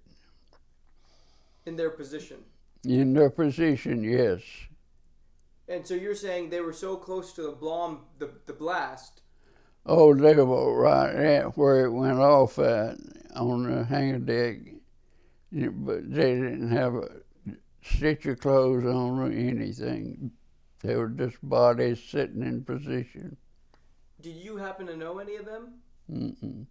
In their position? In their position, yes. And so you're saying they were so close to the blast? Oh, they were right at where it went off at, on the hangar deck. But they didn't have a stitch of clothes on or anything. They were just bodies sitting in position. Did you happen to know any of them? Mm-mm.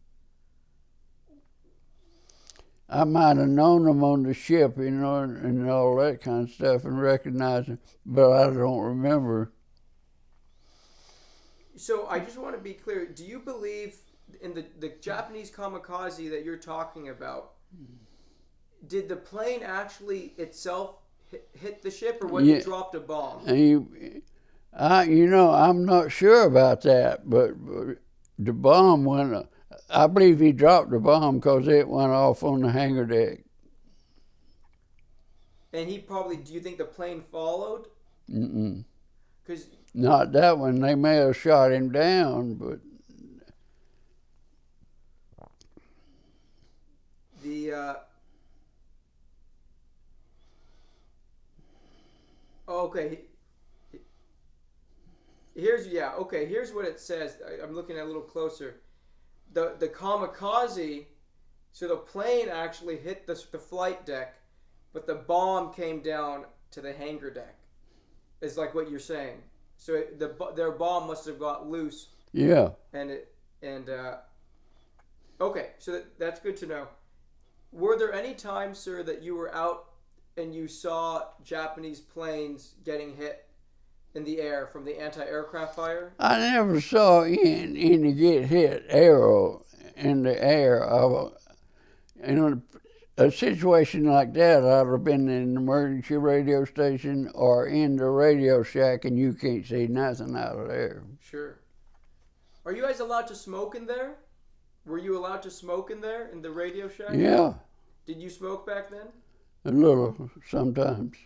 I might have known them on the ship, you know, and all that kind of stuff, and recognized them, but I don't remember. So I just want to be clear. Do you believe in the Japanese kamikaze that you're talking about? Did the plane actually itself hit the ship, or was it dropped a bomb? I'm not sure about that, but the bomb went. I believe he dropped the bomb because it went off on the hangar deck. And he probably. Do you think the plane followed? Mm-mm. Because not that one. They may have shot him down, but okay. Here's what it says. I'm looking at it a little closer. The kamikaze, so the plane actually hit the flight deck, but the bomb came down to the hangar deck. Is like what you're saying. So their bomb must have got loose. Yeah. Okay, so that's good to know. Were there any times, sir, that you were out and you saw Japanese planes getting hit in the air from the anti-aircraft fire? I never saw any get hit arrow in the air. In a situation like that, I'd have been in an emergency radio station or in the radio shack, and you can't see nothing out of there. Sure. Are you guys allowed to smoke in there? Were you allowed to smoke in there in the radio shack? Yeah. Did you smoke back then? A little, sometimes.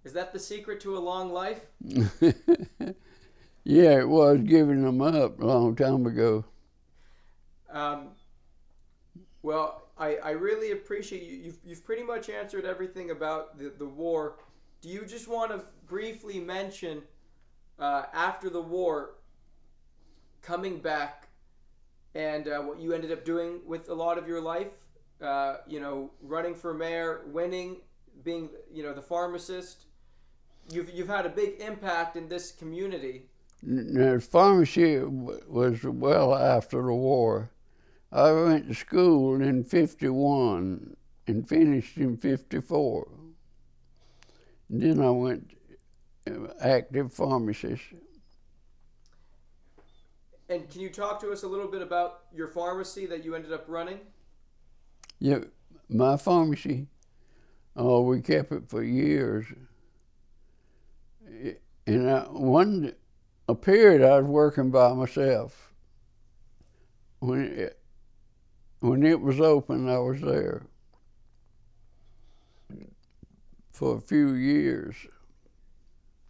Is that the secret to a long life? Yeah, it was giving them up a long time ago. Well, I really appreciate you. You've pretty much answered everything about the war. Do you just want to briefly mention, after the war, coming back and what you ended up doing with a lot of your life? Running for mayor, winning, being, the pharmacist. You've had a big impact in this community. The pharmacy was well after the war. I went to school in 51 and finished in 54. And then I went active pharmacist. And can you talk to us a little bit about your pharmacy that you ended up running? Yeah, my pharmacy, we kept it for years. And a period I was working by myself. When it was open, I was there for a few years.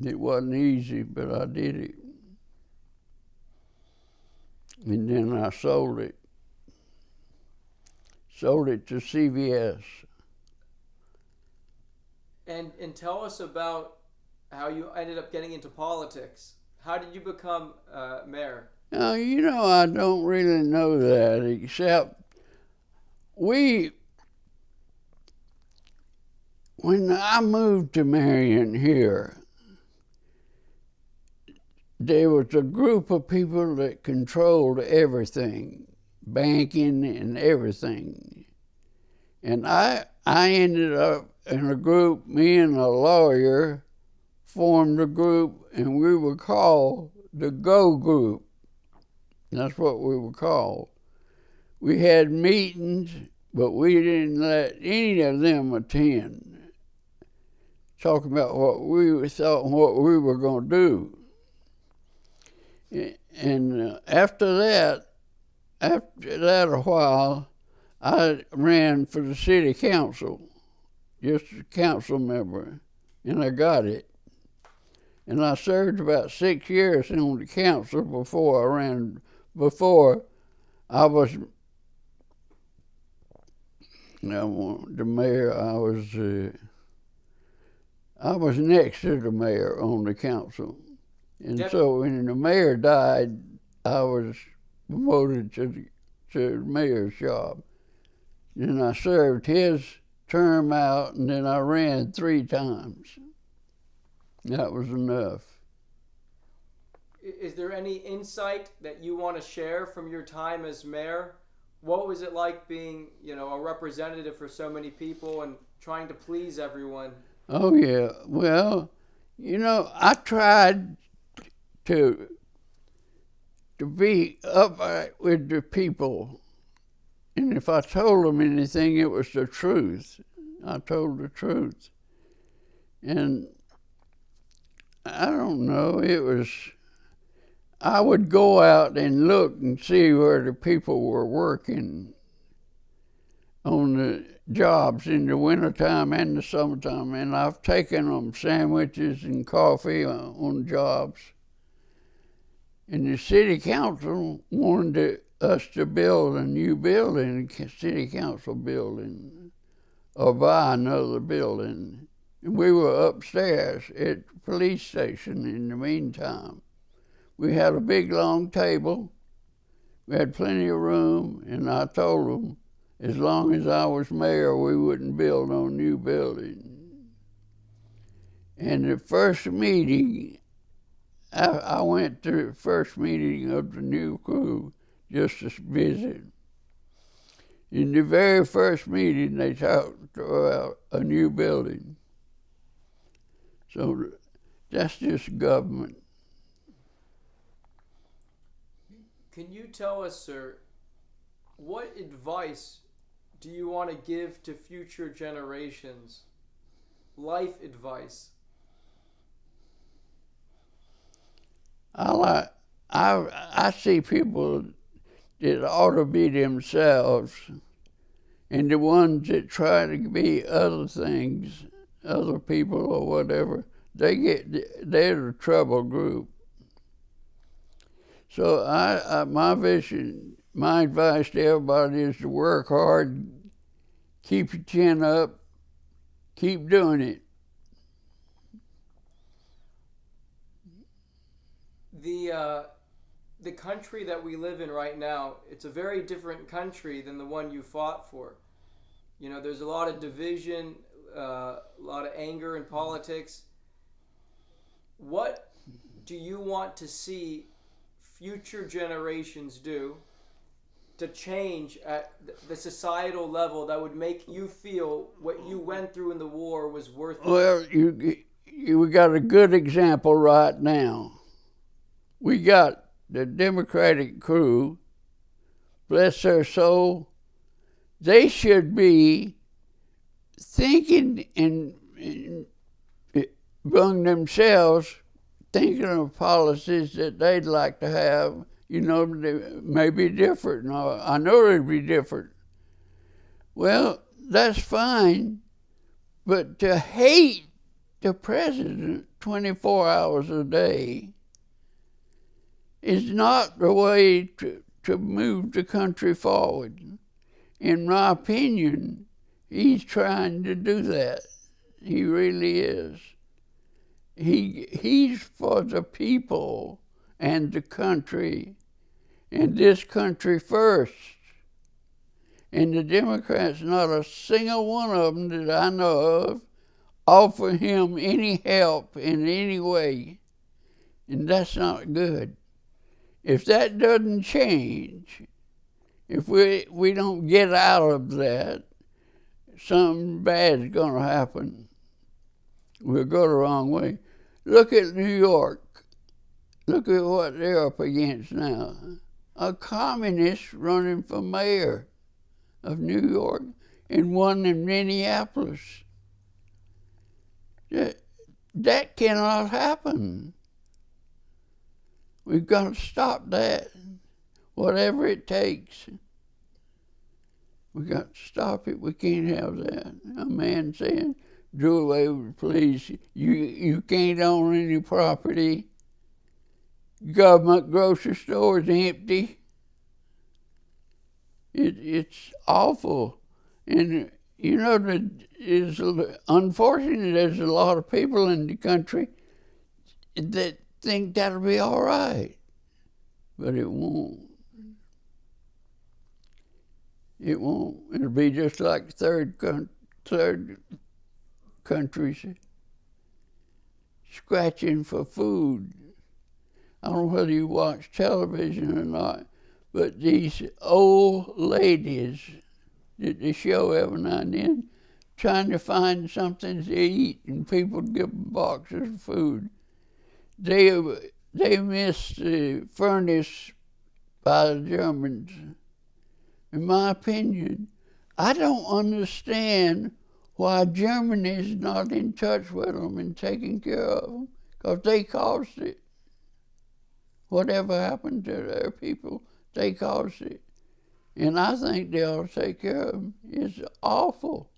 It wasn't easy, but I did it. And then I sold it. Sold it to CVS. And tell us about how you ended up getting into politics. How did you become mayor? I don't really know that, except we when I moved to Marion here, there was a group of people that controlled everything, banking and everything. And I ended up in a group, me and a lawyer formed a group, and we were called the Go Group. That's what we were called. We had meetings, but we didn't let any of them attend, talking about what we thought and what we were going to do. And after that a while, I ran for the city council, just a council member, and I got it. And I served about 6 years on the council before I was the mayor. I was next to the mayor on the council. And so when the mayor died, I was promoted to the mayor's job. And I served his term out, and then I ran 3 times. That was enough. Is there any insight that you want to share from your time as mayor? What was it like being, a representative for so many people and trying to please everyone? Oh, yeah. Well, I tried to be upright with the people. And if I told them anything, it was the truth. I told the truth. And I don't know, I would go out and look and see where the people were working on the jobs in the wintertime and the summertime, and I've taken them sandwiches and coffee on jobs. And the city council wanted us to build a new building, a city council building, or buy another building. And we were upstairs at the police station in the meantime. We had a big long table. We had plenty of room, and I told them as long as I was mayor, we wouldn't build no new building. And the first meeting, I went to the first meeting of the new crew just to visit. In the very first meeting, they talked about a new building. So that's just government. Can you tell us, sir, what advice do you want to give to future generations? Life advice. I see people that ought to be themselves, and the ones that try to be other things, other people or whatever, they're the trouble group. So my advice to everybody is to work hard, keep your chin up, keep doing it. The country that we live in right now, it's a very different country than the one you fought for. There's a lot of division, a lot of anger in politics. What do you want to see future generations do to change at the societal level that would make you feel what you went through in the war was worth it? Well, we got a good example right now. We got the Democratic crew, bless their soul, they should be thinking among themselves, thinking of policies that they'd like to have, they may be different. I know they'd be different. Well, that's fine, but to hate the president 24 hours a day is not the way to move the country forward. In my opinion, he's trying to do that. He really is. He's for the people and the country, and this country first. And the Democrats, not a single one of them that I know of, offer him any help in any way. And that's not good. If that doesn't change, if we don't get out of that, something bad is going to happen. We'll go the wrong way. Look at New York. Look at what they're up against now. A communist running for mayor of New York and one in Minneapolis. That cannot happen. We've got to stop that, whatever it takes. We got to stop it. We can't have that. A man saying, "Do away with the police. You can't own any property. Government grocery store is empty." It's awful. And you know, it's unfortunate there's a lot of people in the country that think that'll be all right. But it won't. It won't. It'll be just like third countries scratching for food. I don't know whether you watch television or not, but these old ladies that they show every now and then trying to find something to eat, and people give them boxes of food. They missed the furnace by the Germans. In my opinion, I don't understand why Germany is not in touch with them and taking care of them, because they caused it. Whatever happened to their people, they caused it. And I think they ought to take care of them. It's awful.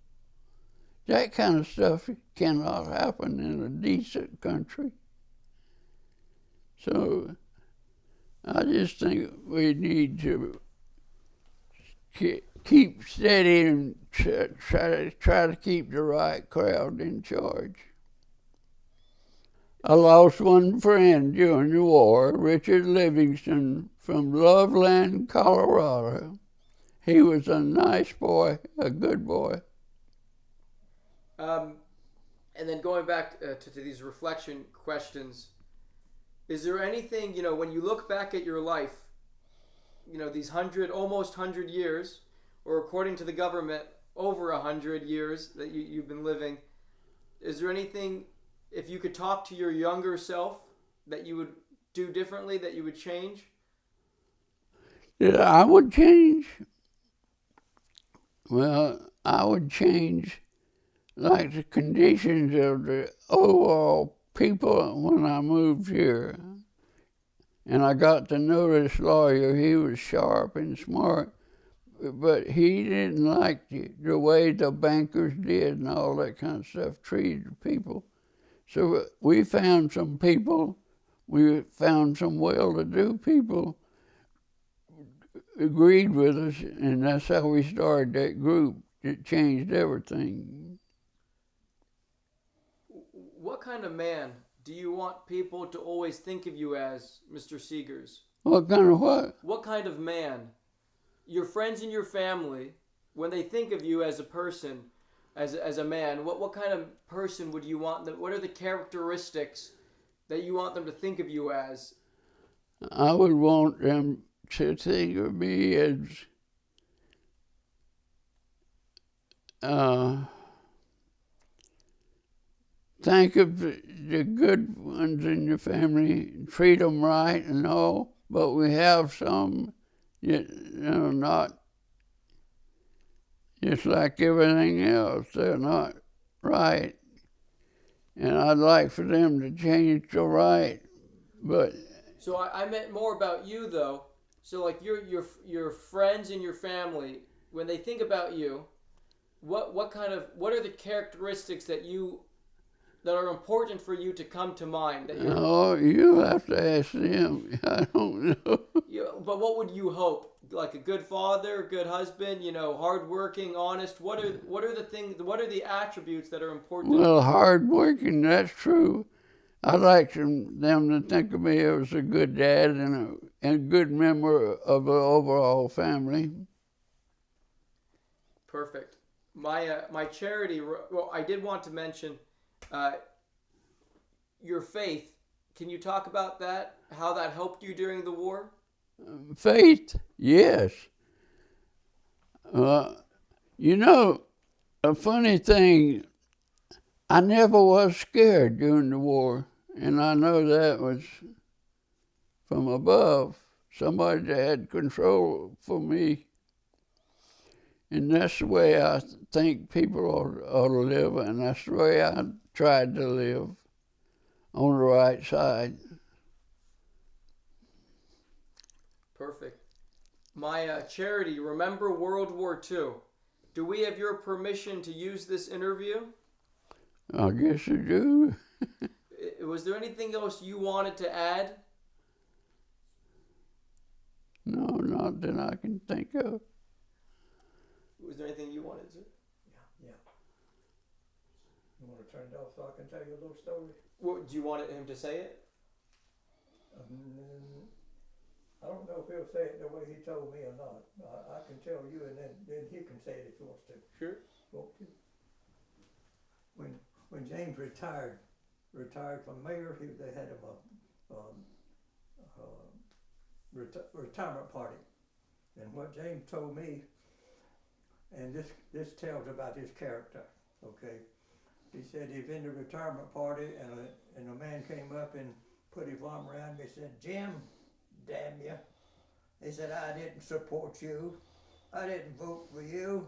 That kind of stuff cannot happen in a decent country. So I just think we need to keep steady and try to keep the right crowd in charge. I lost one friend during the war, Richard Livingston from Loveland, Colorado. He was a nice boy, a good boy. And then going back to these reflection questions, is there anything, when you look back at your life, these almost 100 years, or according to the government, over 100 years that you've been living, is there anything, if you could talk to your younger self, that you would do differently, that you would change? Yeah, I would change. Well, I would change like the conditions of the overall people when I moved here. And I got to know this lawyer. He was sharp and smart, but he didn't like the way the bankers did and all that kind of stuff, treated people. So we found some people, we found some well-to-do people agreed with us, and that's how we started that group. It changed everything. What kind of man do you want people to always think of you as, Mr. Segars? What kind of what? What kind of man? Your friends and your family, when they think of you as a person, as a man, what kind of person would you want them? What are the characteristics that you want them to think of you as? I would want them to think of me as think of the good ones in your family, treat them right and all, but we have some, not just like everything else. They're not right. And I'd like for them to change to right, but... So I meant more about you, though. So like your friends and your family, when they think about you, what are the characteristics that are important for you to come to mind? Oh, you have to ask them. I don't know. But what would you hope? Like a good father, a good husband, hardworking, honest. What are the things? What are the attributes that are important? Well, hardworking, that's true. I'd like them to think of me as a good dad and a good member of the overall family. Perfect. My charity. Well, I did want to mention, your faith. Can you talk about that? How that helped you during the war? Faith, yes. You know, a funny thing, I never was scared during the war, and I know that was from above, somebody that had control for me. And that's the way I think people ought to live, and that's the way I tried to live, on the right side. Perfect. My charity, Remember WWII. Do we have your permission to use this interview? I guess you do. Was there anything else you wanted to add? No, not that I can think of. Was there anything you wanted to? Yeah. You want to turn it off so I can tell you a little story? Well, do you want him to say it? I don't know if he'll say it the way he told me or not. I can tell you, and then he can say it if he wants to. Sure. When James retired from mayor, they had him a retirement party, and what James told me, and this tells about his character. Okay, he said he'd been to a retirement party, and a man came up and put his arm around me and said, "Jim, damn you." He said, "I didn't support you. I didn't vote for you.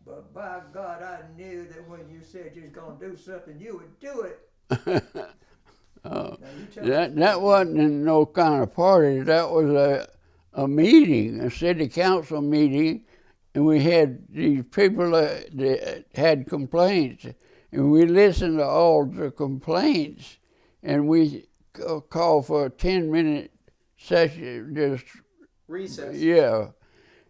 But by God, I knew that when you said you was going to do something, you would do it." That wasn't in no kind of party. That was a meeting, a city council meeting, and we had these people that had complaints, and we listened to all the complaints, and we called for a 10-minute session, just recess. Yeah,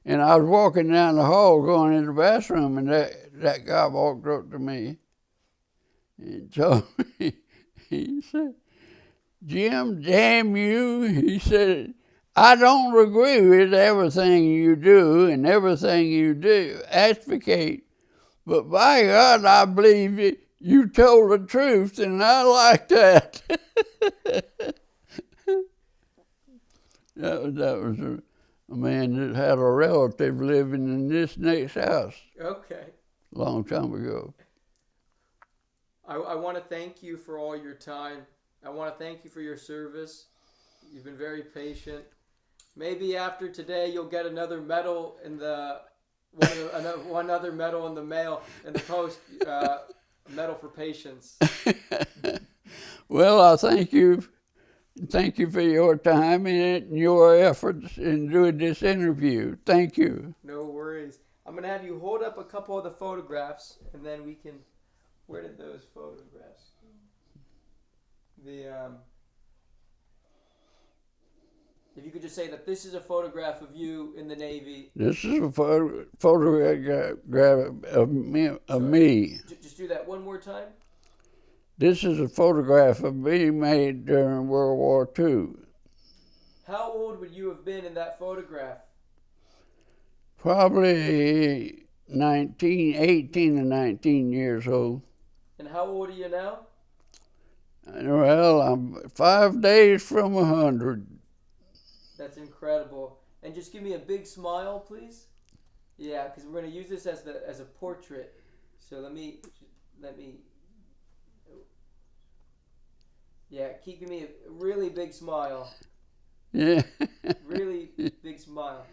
and I was walking down the hall going in the bathroom, and that guy walked up to me and told me, he said, "Jim, damn you," he said, "I don't agree with everything you do and everything you do advocate, but by God, I believe you told the truth, and I like that." That was a man that had a relative living in this next house. Okay. A long time ago. I want to thank you for all your time. I want to thank you for your service. You've been very patient. Maybe after today you'll get another medal in the one other medal in the mail in the post. Medal for patience. Well, I thank you. Thank you for your time and your efforts in doing this interview. Thank you. No worries. I'm going to have you hold up a couple of the photographs, and then we can... Where did those photographs go? If you could just say that this is a photograph of you in the Navy. This is a photograph of me. Just do that one more time. This is a photograph of me made during World War II. How old would you have been in that photograph? Probably 18 or 19 years old. And how old are you now? Well, I'm 5 days from 100. That's incredible. And just give me a big smile, please. Yeah, because we're going to use this as a portrait. So let me. Yeah, keep giving me a really big smile. Yeah. Really big smile.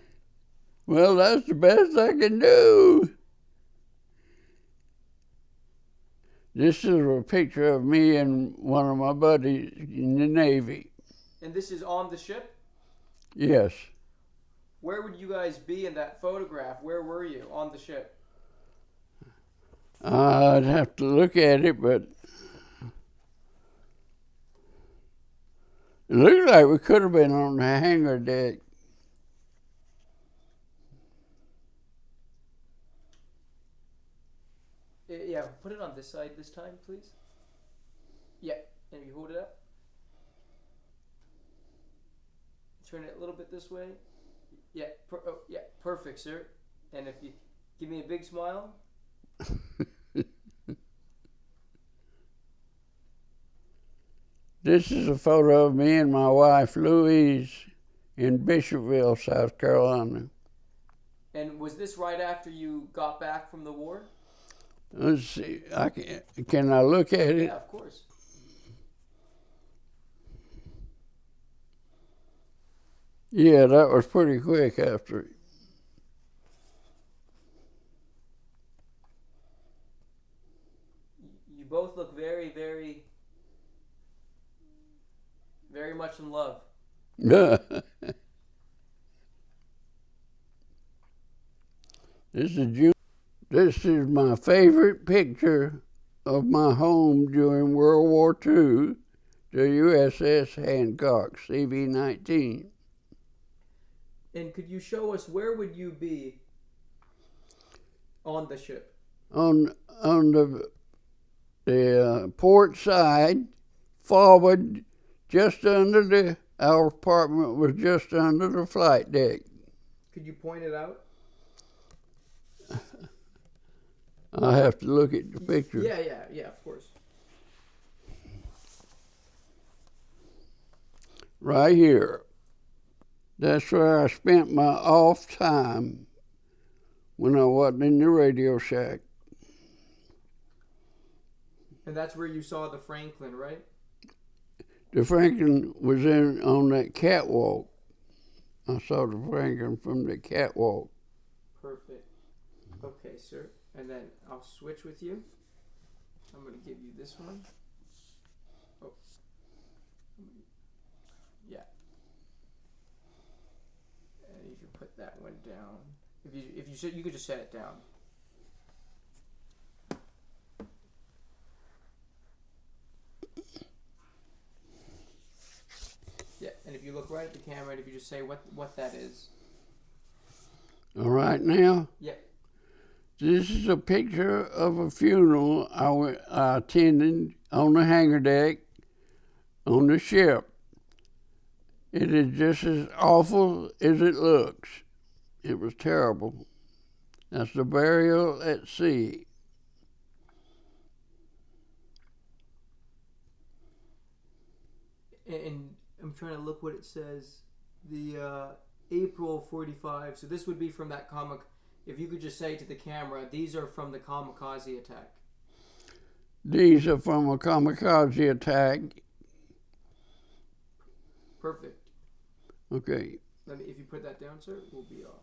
Well, that's the best I can do. This is a picture of me and one of my buddies in the Navy. And this is on the ship? Yes. Where would you guys be in that photograph? Where were you on the ship? I'd have to look at it, but it looked like we could have been on the hangar deck. Yeah, put it on this side this time, please. Yeah, and you hold it up. Turn it a little bit this way. Yeah, yeah, perfect, sir. And if you give me a big smile. This is a photo of me and my wife Louise in Bishopville, South Carolina. And was this right after you got back from the war? Let's see. Can I look at it? Yeah, of course. Yeah, that was pretty quick after it. You both look very, very, very much in love. This is my favorite picture of my home during World War II, the USS Hancock, CV-19. And could you show us where would you be on the ship? On the port side, forward, our apartment was just under the flight deck. Could you point it out? I have to look at the picture. Yeah, of course. Right here. That's where I spent my off time when I wasn't in the Radio Shack. And that's where you saw the Franklin, right? The Franklin was on that catwalk. I saw the Franklin from the catwalk. Perfect. Okay, sir. And then I'll switch with you. I'm going to give you this one. Oh. Yeah. And you should put that one down. You could just set it down. Yeah, and if you look right at the camera, and if you just say what that is. All right now? Yeah. This is a picture of a funeral I attended on the hangar deck on the ship. It is just as awful as it looks. It was terrible. That's the burial at sea. And I'm trying to look what it says. The April 45. So this would be from that comic. If you could just say to the camera, these are from the kamikaze attack. These are from a kamikaze attack. Perfect. Okay. If you put that down, sir, we'll be off.